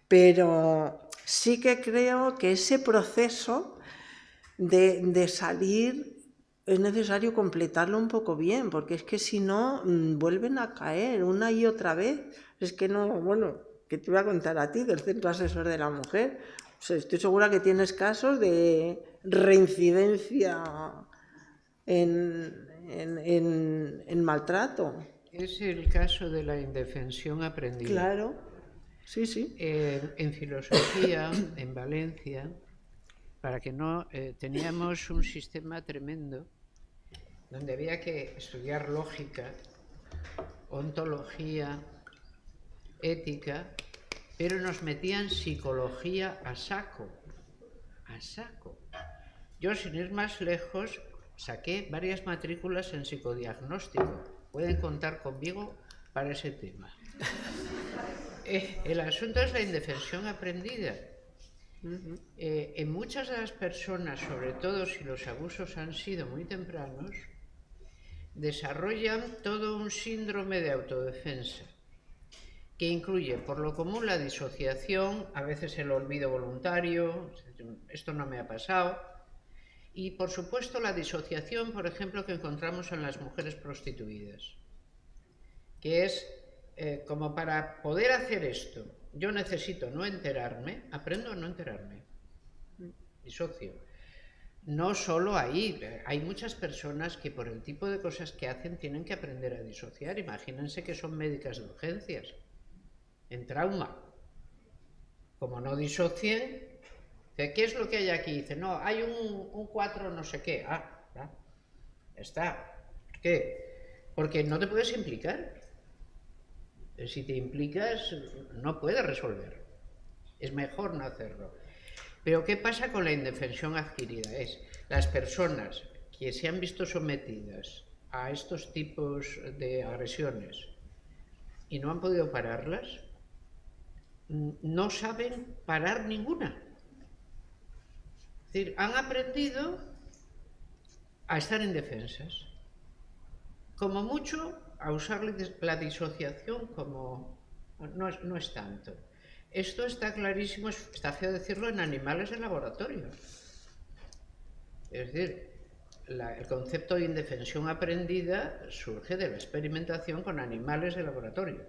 S2: pero sí que creo que ese proceso de salir es necesario completarlo un poco bien, porque es que si no vuelven a caer una y otra vez. Es que no, bueno, ¿qué te voy a contar a ti del Centro Asesor de la Mujer? O sea, estoy segura que tienes casos de reincidencia en maltrato.
S1: Es el caso de la indefensión aprendida.
S2: Claro, sí, sí.
S1: En filosofía, en Valencia, para que no, teníamos un sistema tremendo donde había que estudiar lógica, ontología, ética, pero nos metían psicología a saco. Yo, sin ir más lejos, saqué varias matrículas en psicodiagnóstico. Pueden contar conmigo para ese tema. El asunto es la indefensión aprendida. En muchas de las personas, sobre todo si los abusos han sido muy tempranos, desarrollan todo un síndrome de autodefensa que incluye por lo común la disociación, a veces el olvido voluntario, esto no me ha pasado, y por supuesto la disociación, por ejemplo, que encontramos en las mujeres prostituidas, que es como para poder hacer esto, yo necesito no enterarme, aprendo a no enterarme, disocio. No solo ahí, hay muchas personas que por el tipo de cosas que hacen tienen que aprender a disociar. Imagínense que son médicas de urgencias, en trauma. Como no disocien, ¿qué es lo que hay aquí? Dice, no, hay un 4 no sé qué. Ya está. ¿Por qué? Porque no te puedes implicar. Si te implicas, no puedes resolver. Es mejor no hacerlo. Pero ¿qué pasa con la indefensión adquirida? Es las personas que se han visto sometidas a estos tipos de agresiones y no han podido pararlas, no saben parar ninguna. Es decir, han aprendido a estar indefensas. Como mucho, a usar la disociación como... no es tanto. Esto está clarísimo, está feo decirlo, en animales de laboratorio. Es decir, el concepto de indefensión aprendida surge de la experimentación con animales de laboratorio.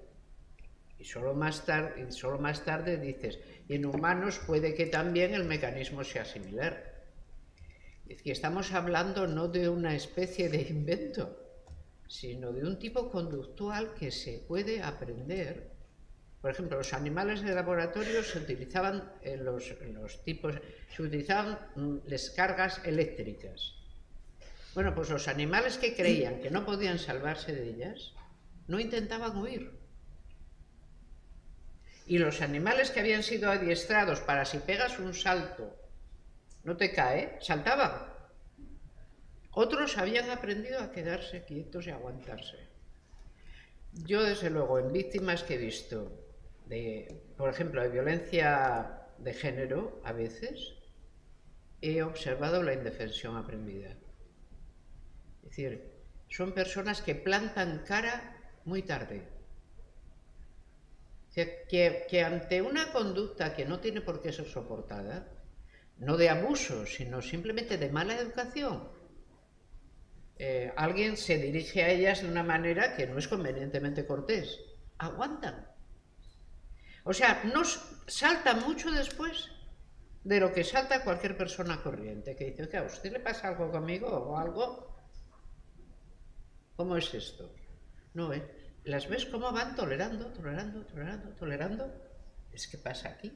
S1: Y solo más tarde dices, y en humanos puede que también el mecanismo sea similar. Es decir, estamos hablando no de una especie de invento, sino de un tipo conductual que se puede aprender. Por ejemplo, los animales de laboratorio se utilizaban se utilizaban descargas eléctricas. Bueno, pues los animales que creían que no podían salvarse de ellas, no intentaban huir. Y los animales que habían sido adiestrados para si pegas un salto, no te cae, saltaban. Otros habían aprendido a quedarse quietos y aguantarse. Yo, desde luego, en víctimas que he visto, por ejemplo, de violencia de género, a veces, he observado la indefensión aprendida. Es decir, son personas que plantan cara muy tarde. O sea, que ante una conducta que no tiene por qué ser soportada, no de abuso, sino simplemente de mala educación, alguien se dirige a ellas de una manera que no es convenientemente cortés. Aguantan. O sea, saltan mucho después de lo que salta cualquier persona corriente, que dice, ¿a usted le pasa algo conmigo o algo? ¿Cómo es esto? No, ¿las ves cómo van tolerando? Es que pasa aquí.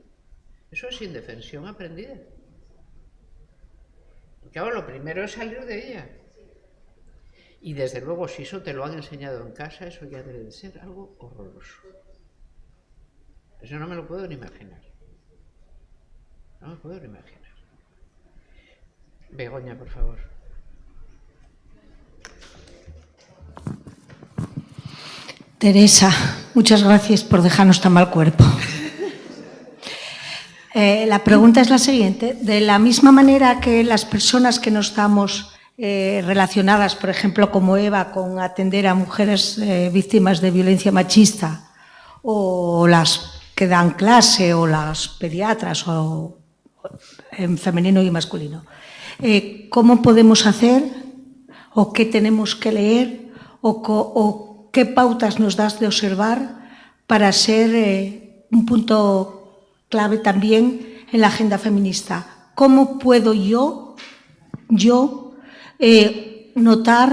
S1: Eso es indefensión aprendida. Claro, lo primero es salir de ella. Y desde luego, si eso te lo han enseñado en casa, eso ya debe de ser algo horroroso. Eso no me lo puedo ni imaginar. No me puedo ni imaginar. Begoña, por favor.
S4: Teresa, muchas gracias por dejarnos tan mal cuerpo. La pregunta es la siguiente. De la misma manera que las personas que no estamos relacionadas, por ejemplo, como Eva, con atender a mujeres víctimas de violencia machista, o las que dan clase, o las pediatras, o en femenino y masculino, ¿cómo podemos hacer, o qué tenemos que leer, o qué pautas nos das de observar para ser un punto clave también en la agenda feminista? ¿Cómo puedo yo notar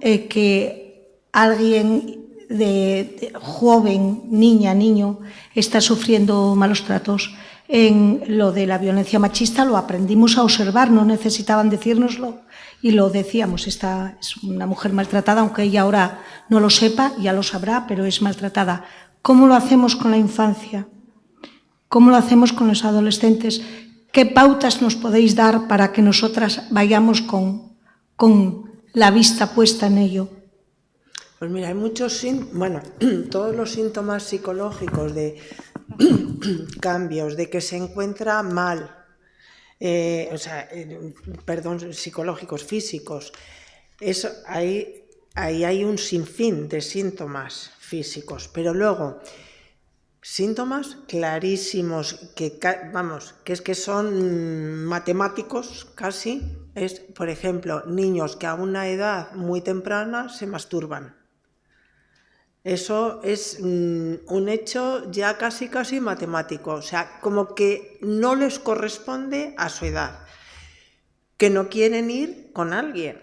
S4: que alguien de joven, niña, niño, está sufriendo malos tratos? En lo de la violencia machista lo aprendimos a observar, no necesitaban decírnoslo y lo decíamos. Esta es una mujer maltratada, aunque ella ahora no lo sepa, ya lo sabrá, pero es maltratada. ¿Cómo lo hacemos con la infancia? ¿Cómo lo hacemos con los adolescentes? ¿Qué pautas nos podéis dar para que nosotras vayamos con la vista puesta en ello?
S2: Pues mira, hay muchos todos los síntomas psicológicos de cambios, de que se encuentra mal, psicológicos, físicos. Ahí hay un sinfín de síntomas físicos, pero luego Síntomas clarísimos, vamos, que es que son matemáticos casi, es, por ejemplo, niños que a una edad muy temprana se masturban. Eso es un hecho ya casi matemático, o sea, como que no les corresponde a su edad, que no quieren ir con alguien.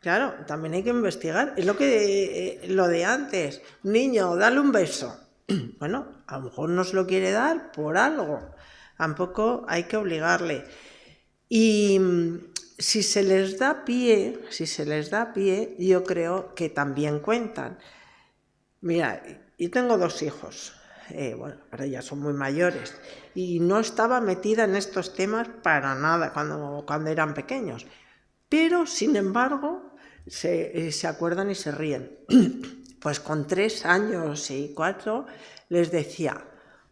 S2: Claro, también hay que investigar, es lo de antes, niño, dale un beso. Bueno, a lo mejor no se lo quiere dar por algo, tampoco hay que obligarle. Y si se les da pie, yo creo que también cuentan. Mira, yo tengo 2 hijos, bueno, ahora ya son muy mayores, y no estaba metida en estos temas para nada cuando eran pequeños, pero sin embargo se acuerdan y se ríen. Pues con 3 años y 4 les decía,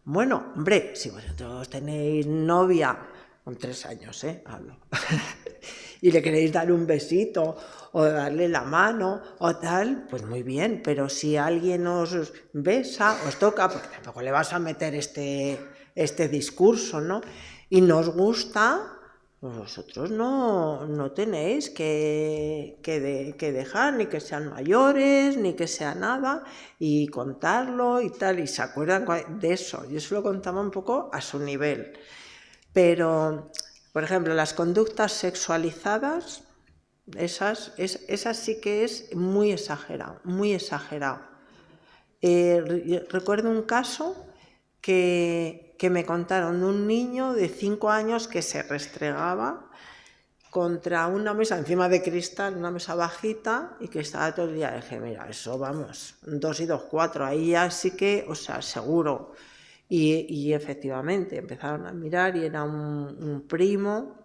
S2: bueno, hombre, si vosotros tenéis novia, con 3 años, hablo, y le queréis dar un besito o darle la mano o tal, pues muy bien, pero si alguien os besa, os toca, porque tampoco le vas a meter este discurso, ¿no? Y nos gusta, pues vosotros no tenéis que dejar ni que sean mayores, ni que sea nada, y contarlo y tal, y se acuerdan de eso. Yo se lo contaba un poco a su nivel. Pero, por ejemplo, las conductas sexualizadas, esas sí que es muy exagerado, muy exagerado. Recuerdo un caso que me contaron de un niño de 5 años que se restregaba contra una mesa encima de cristal, una mesa bajita, y que estaba todo el día. Dije, mira, eso vamos, 2 y 2, 4, ahí ya sí que, o sea, seguro. Y efectivamente empezaron a mirar y era un primo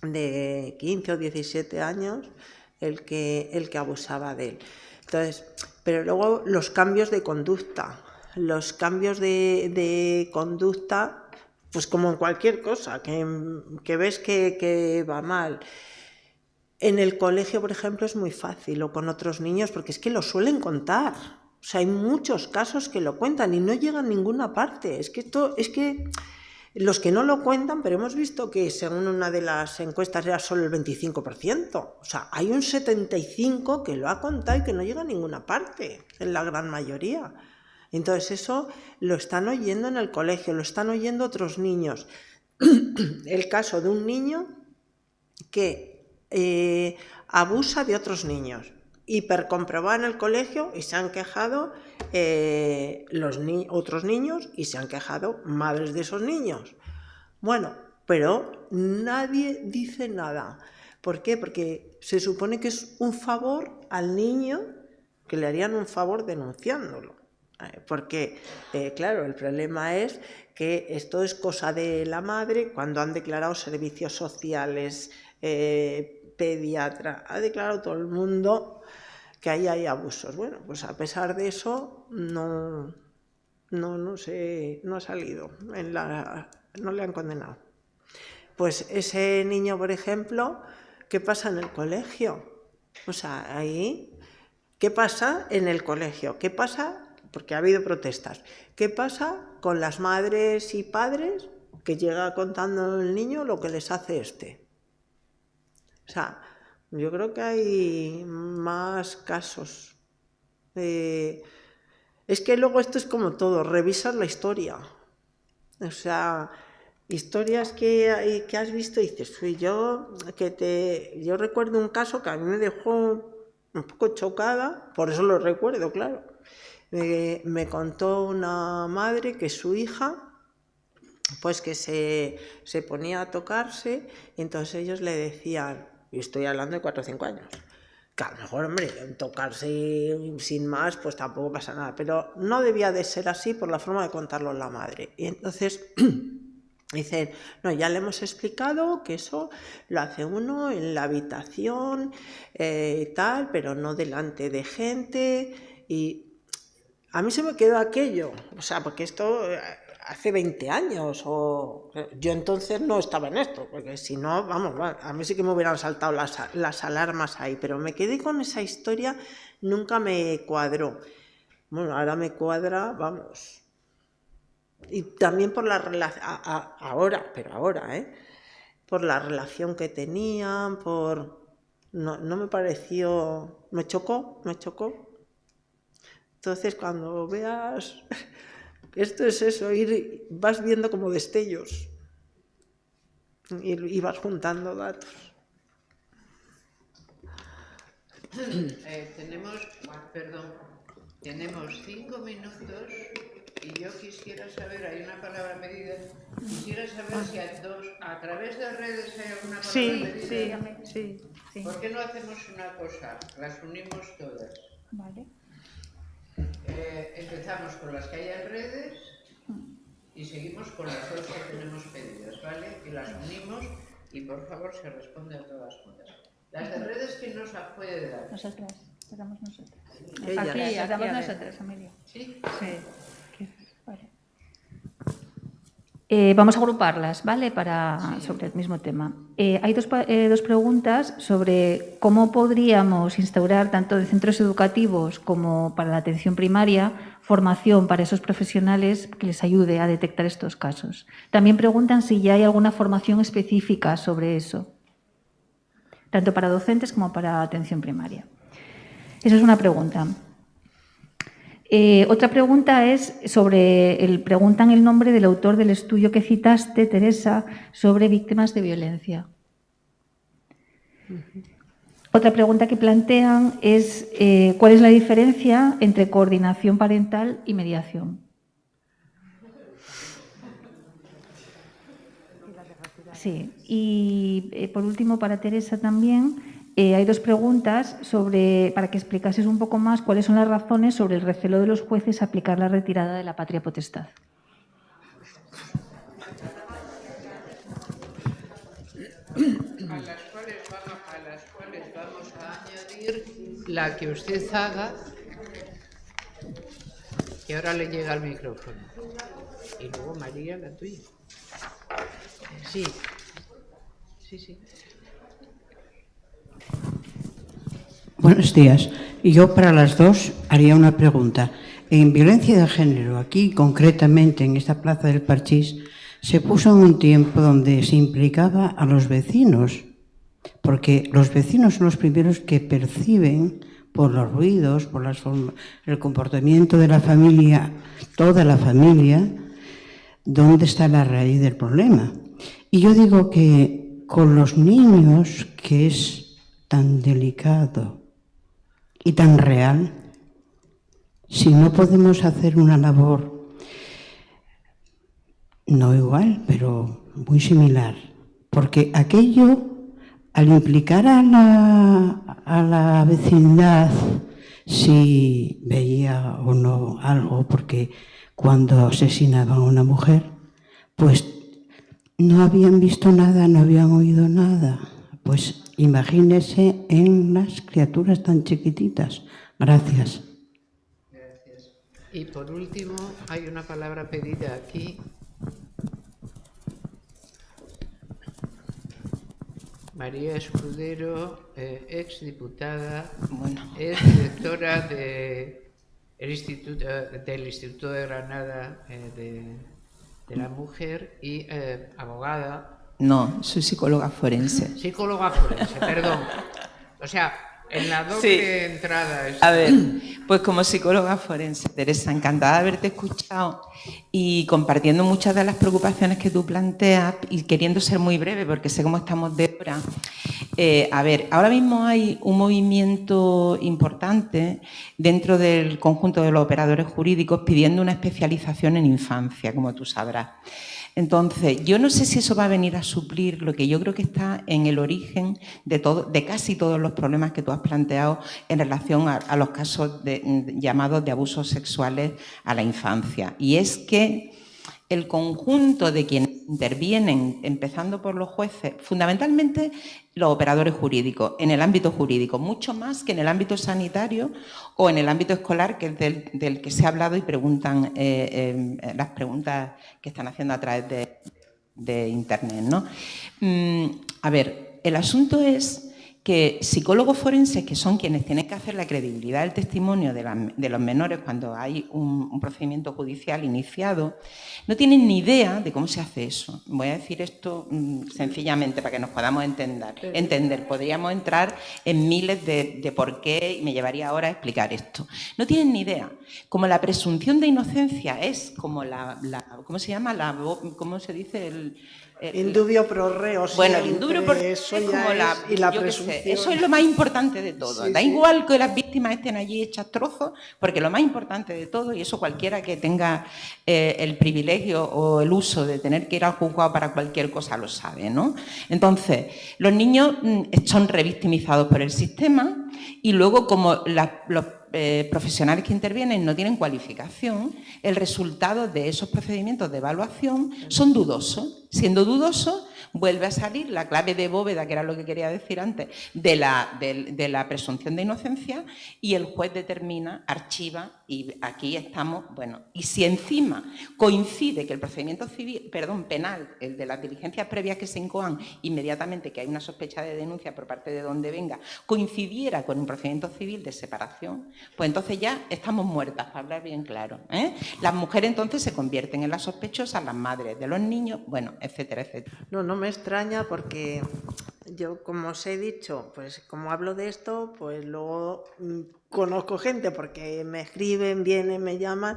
S2: de 15 o 17 años el que abusaba de él. Entonces, pero luego los cambios de conducta, pues como en cualquier cosa, que ves que va mal. En el colegio, por ejemplo, es muy fácil, o con otros niños, porque es que lo suelen contar. O sea, hay muchos casos que lo cuentan y no llegan a ninguna parte. Es que los que no lo cuentan, pero hemos visto que según una de las encuestas era solo el 25%. O sea, hay un 75% que lo ha contado y que no llega a ninguna parte, en la gran mayoría. Entonces eso lo están oyendo en el colegio, lo están oyendo otros niños. El caso de un niño que abusa de otros niños, hipercomprobado en el colegio, y se han quejado otros niños, y se han quejado madres de esos niños. Bueno, pero nadie dice nada. ¿Por qué? Porque se supone que es un favor al niño, que le harían un favor denunciándolo. Porque, claro, el problema es que esto es cosa de la madre, cuando han declarado servicios sociales, pediatra, ha declarado todo el mundo que ahí hay abusos. Bueno, pues a pesar de eso no ha salido, no le han condenado. Pues ese niño, por ejemplo, ¿qué pasa en el colegio? O sea, ahí, ¿qué pasa en el colegio? ¿Qué pasa? Porque ha habido protestas. ¿Qué pasa con las madres y padres que llega contando el niño lo que les hace este? O sea, yo creo que hay más casos. Es que luego esto es como todo, revisas la historia. O sea, historias que has visto y dices, yo recuerdo un caso que a mí me dejó un poco chocada, por eso lo recuerdo, claro. Me contó una madre que su hija, pues que se ponía a tocarse, y entonces ellos le decían, y estoy hablando de 4 o 5 años, que a lo mejor, hombre, tocarse sin más, pues tampoco pasa nada, pero no debía de ser así por la forma de contarlo la madre. Y entonces dicen, no, ya le hemos explicado que eso lo hace uno en la habitación, tal, pero no delante de gente. Y a mí se me quedó aquello, o sea, porque esto hace 20 años, o yo entonces no estaba en esto, porque si no, vamos, a mí sí que me hubieran saltado las alarmas ahí, pero me quedé con esa historia, nunca me cuadró. Bueno, ahora me cuadra, vamos, Y también por la relación, ahora, por la relación que tenían, no me pareció, me chocó. Entonces, cuando veas, esto es eso, vas viendo como destellos y vas juntando datos.
S1: Tenemos 5 minutos y yo quisiera saber, hay una palabra pedida, quisiera saber si a través de redes hay alguna palabra pedida.
S5: Sí.
S1: ¿Por qué no hacemos una cosa? Las unimos todas.
S5: Vale.
S1: Empezamos con las que hay en redes y seguimos con las dos que tenemos pedidas, ¿vale? Y las unimos y por favor se responde a todas juntas. Las de redes, ¿quién nos puede dar?
S5: Nosotras, damos nosotras.
S2: Ellas.
S5: Aquí, damos nosotras, Amelia.
S1: ¿Sí?
S5: Sí. Vale. Vamos a agruparlas, ¿vale? Sobre el mismo tema. Hay dos preguntas sobre cómo podríamos instaurar, tanto de centros educativos como para la atención primaria, formación para esos profesionales que les ayude a detectar estos casos. También preguntan si ya hay alguna formación específica sobre eso, tanto para docentes como para atención primaria. Esa es una pregunta. Otra pregunta es preguntan el nombre del autor del estudio que citaste, Teresa, sobre víctimas de violencia. Otra pregunta que plantean es ¿cuál es la diferencia entre coordinación parental y mediación? Sí, y por último, para Teresa también, hay dos preguntas para que explicases un poco más cuáles son las razones sobre el recelo de los jueces a aplicar la retirada de la patria potestad.
S1: A las cuales vamos a añadir la que usted haga, que ahora le llega al micrófono. Y luego María, la tuya. Sí.
S6: Buenos días. Yo para las dos haría una pregunta. En violencia de género, aquí concretamente en esta plaza del Parchís, se puso en un tiempo donde se implicaba a los vecinos, porque los vecinos son los primeros que perciben por los ruidos, por el comportamiento de la familia, toda la familia, dónde está la raíz del problema. Y yo digo que con los niños, que es tan delicado y tan real, si no podemos hacer una labor no igual, pero muy similar, porque aquello, al implicar a la vecindad, si veía o no algo, porque cuando asesinaban a una mujer, pues no habían visto nada, no habían oído nada. Pues imagínese en las criaturas tan chiquititas. Gracias.
S1: Gracias. Y por último, hay una palabra pedida aquí. María Escudero, exdiputada, es directora del Instituto de Granada de la Mujer y abogada.
S7: No, soy psicóloga forense.
S1: Psicóloga forense, perdón. O sea, en la doble entrada.
S7: A ver, pues como psicóloga forense, Teresa, encantada de haberte escuchado y compartiendo muchas de las preocupaciones que tú planteas y queriendo ser muy breve porque sé cómo estamos de hora. A ver, ahora mismo hay un movimiento importante dentro del conjunto de los operadores jurídicos pidiendo una especialización en infancia, como tú sabrás. Entonces, yo no sé si eso va a venir a suplir lo que yo creo que está en el origen de casi todos los problemas que tú has planteado en relación a los casos llamados de abusos sexuales a la infancia. Y es que el conjunto de quienes intervienen, empezando por los jueces, fundamentalmente los operadores jurídicos, en el ámbito jurídico, mucho más que en el ámbito sanitario o en el ámbito escolar, que es del que se ha hablado y preguntan las preguntas que están haciendo a través de Internet, ¿no? A ver, el asunto es que psicólogos forenses, que son quienes tienen que hacer la credibilidad del testimonio de los menores cuando hay un procedimiento judicial iniciado, no tienen ni idea de cómo se hace eso. Voy a decir esto sencillamente para que nos podamos entender. Podríamos entrar en miles de por qué y me llevaría horas a explicar esto. No tienen ni idea. Como la presunción de inocencia es como ¿cómo se llama? ¿Cómo se dice?
S2: Indubio pro reo.
S7: Bueno, el indubio pro reo es como
S2: y la presunción.
S7: Eso es lo más importante de todo.
S2: Sí,
S7: da
S2: sí.
S7: igual que las víctimas estén allí hechas trozos, porque lo más importante de todo, y eso cualquiera que tenga el privilegio o el uso de tener que ir al juzgado para cualquier cosa lo sabe, ¿no? Entonces, los niños son revictimizados por el sistema y luego como los profesionales que intervienen no tienen cualificación, el resultado de esos procedimientos de evaluación son dudosos. Siendo dudosos, vuelve a salir la clave de bóveda, que era lo que quería decir antes, de la presunción de inocencia, y el juez determina, archiva, y aquí estamos, bueno, y si encima coincide que el procedimiento penal, el de las diligencias previas que se incoan inmediatamente que hay una sospecha de denuncia por parte de donde venga, coincidiera con un procedimiento civil de separación, pues entonces ya estamos muertas, para hablar bien claro, ¿eh? Las mujeres entonces se convierten en las sospechosas, las madres de los niños, bueno, etcétera, etcétera.
S2: No me extraña porque yo, como os he dicho, pues como hablo de esto, pues luego conozco gente porque me escriben, vienen, me llaman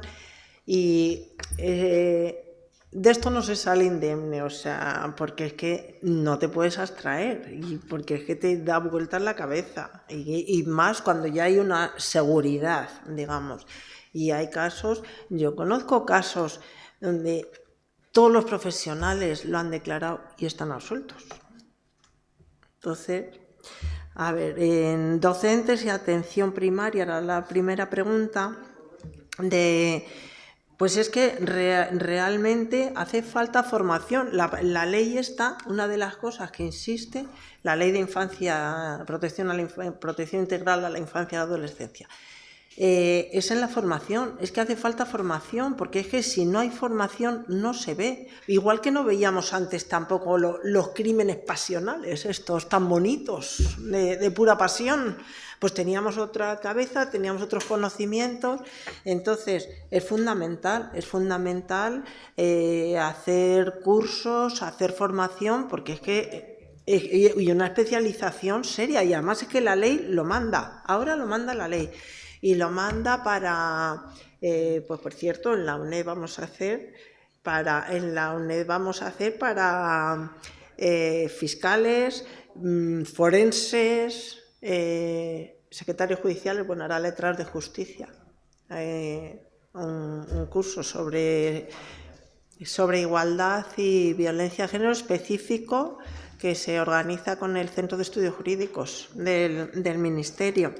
S2: y de esto no se sale indemne, o sea, porque es que no te puedes abstraer y porque es que te da vueltas la cabeza y más cuando ya hay una seguridad, digamos. Y hay casos, yo conozco casos donde todos los profesionales lo han declarado y están absueltos. Entonces, a ver, en docentes y atención primaria era la primera pregunta pues es que realmente hace falta formación. La ley está, una de las cosas que insiste, la ley de infancia, protección integral a la infancia y a la adolescencia. Es en la formación, es que hace falta formación, porque es que si no hay formación no se ve. Igual que no veíamos antes tampoco los crímenes pasionales, estos tan bonitos, de pura pasión, pues teníamos otra cabeza, teníamos otros conocimientos. Entonces es fundamental hacer cursos, hacer formación, porque es que y una especialización seria, y además es que la ley lo manda, ahora lo manda la ley. Y lo manda para, pues por cierto, en la UNED vamos a hacer para fiscales, forenses, secretarios judiciales, bueno, ahora letras de justicia, un curso sobre igualdad y violencia de género específico que se organiza con el Centro de Estudios Jurídicos del Ministerio.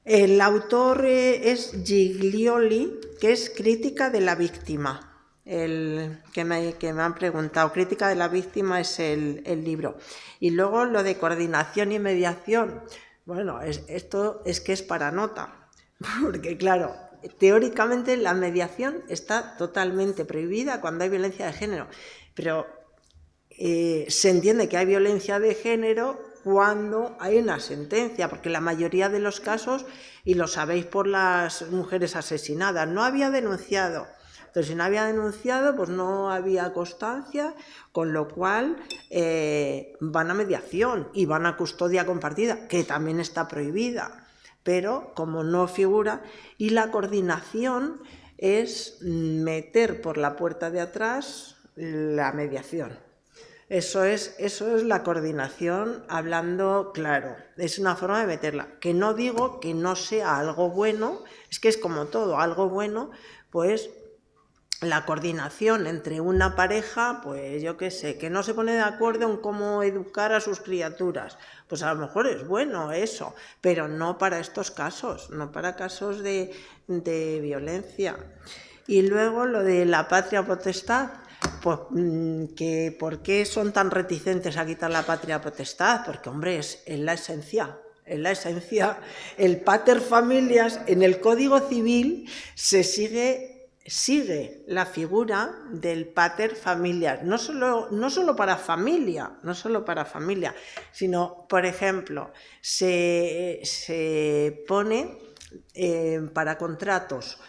S2: El autor es Giglioli, que es Crítica de la víctima. Que me han preguntado, Crítica de la víctima es el libro. Y luego lo de coordinación y mediación, bueno, esto es que es para nota, porque claro, teóricamente la mediación está totalmente prohibida cuando hay violencia de género, pero se entiende que hay violencia de género cuando hay una sentencia, porque la mayoría de los casos, y lo sabéis por las mujeres asesinadas, no había denunciado. Entonces, si no había denunciado, pues no había constancia, con lo cual van a mediación y van a custodia compartida, que también está prohibida, pero como no figura, y la coordinación es meter por la puerta de atrás la mediación. Eso es la coordinación, hablando claro, es una forma de meterla. Que no digo que no sea algo bueno, es que es como todo, algo bueno, pues la coordinación entre una pareja, pues yo qué sé, que no se pone de acuerdo en cómo educar a sus criaturas, pues a lo mejor es bueno eso, pero no para estos casos, no para casos de violencia. Y luego lo de la patria potestad, pues que ¿por qué son tan reticentes a quitar la patria potestad? Porque, hombre, es la esencia. El pater familias en el Código Civil se sigue sigue la figura del pater familias, no solo para familia, sino, por ejemplo, se pone para contratos,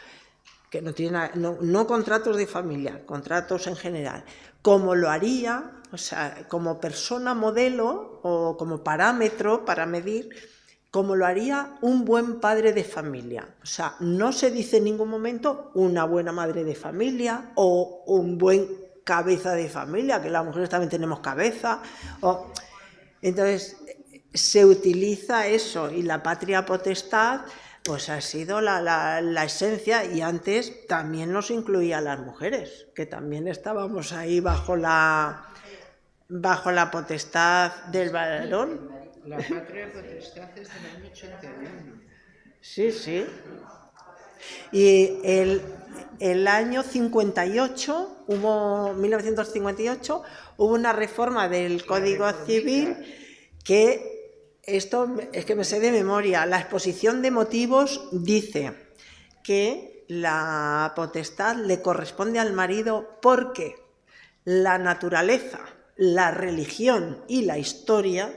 S2: que no contratos de familia, contratos en general, como lo haría, o sea, como persona modelo o como parámetro para medir, como lo haría un buen padre de familia. O sea, no se dice en ningún momento una buena madre de familia o un buen cabeza de familia, que las mujeres también tenemos cabeza. Entonces, se utiliza eso, y la patria potestad pues ha sido la esencia, y antes también nos incluía a las mujeres, que también estábamos ahí bajo la potestad del varón.
S1: La patria potestad es del año 81.
S2: Sí, sí. Y el año 58, 1958, hubo una reforma del Código Civil que, esto es que me sé de memoria, la exposición de motivos dice que la potestad le corresponde al marido porque la naturaleza, la religión y la historia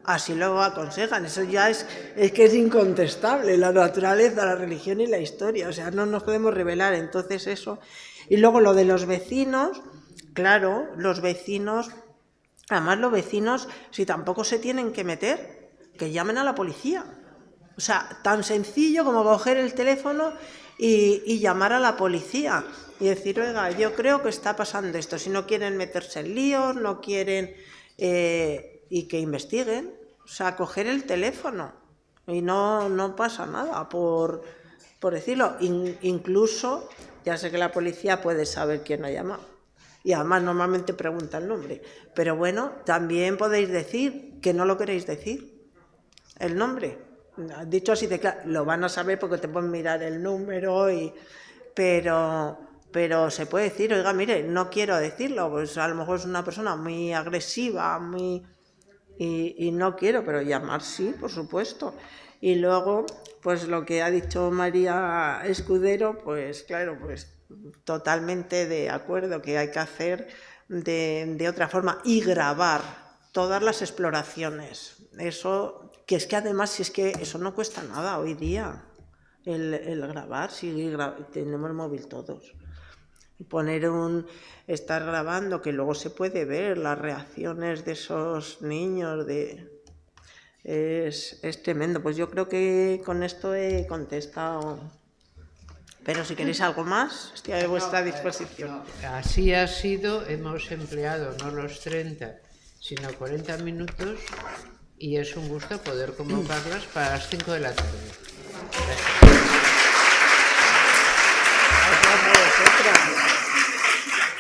S2: así lo aconsejan. Eso ya es que es incontestable, la naturaleza, la religión y la historia, o sea, no nos podemos revelar. Entonces eso, y luego lo de los vecinos, claro, los vecinos, además los vecinos, si tampoco se tienen que meter, que llamen a la policía, o sea, tan sencillo como coger el teléfono y llamar a la policía y decir, oiga, yo creo que está pasando esto, si no quieren meterse en líos, no quieren... y que investiguen, o sea, coger el teléfono y no pasa nada por decirlo. Incluso, ya sé que la policía puede saber quién ha llamado y además normalmente pregunta el nombre, pero bueno, también podéis decir que no lo queréis decir, el nombre. Dicho así de claro, lo van a saber porque te pueden mirar el número, pero se puede decir, oiga, mire, no quiero decirlo, pues a lo mejor es una persona muy agresiva, y no quiero, pero llamar sí, por supuesto. Y luego, pues lo que ha dicho María Escudero, pues claro, pues totalmente de acuerdo, que hay que hacer de otra forma y grabar todas las exploraciones. Eso, que es que además, si es que eso no cuesta nada hoy día, el grabar, si tenemos el móvil todos. Estar grabando, que luego se puede ver las reacciones de esos niños, es tremendo. Pues yo creo que con esto he contestado, pero si queréis algo más, estoy a vuestra disposición.
S1: Así ha sido, hemos empleado no los 30, sino 40 minutos, y es un gusto poder convocarlas para las 5 de la tarde.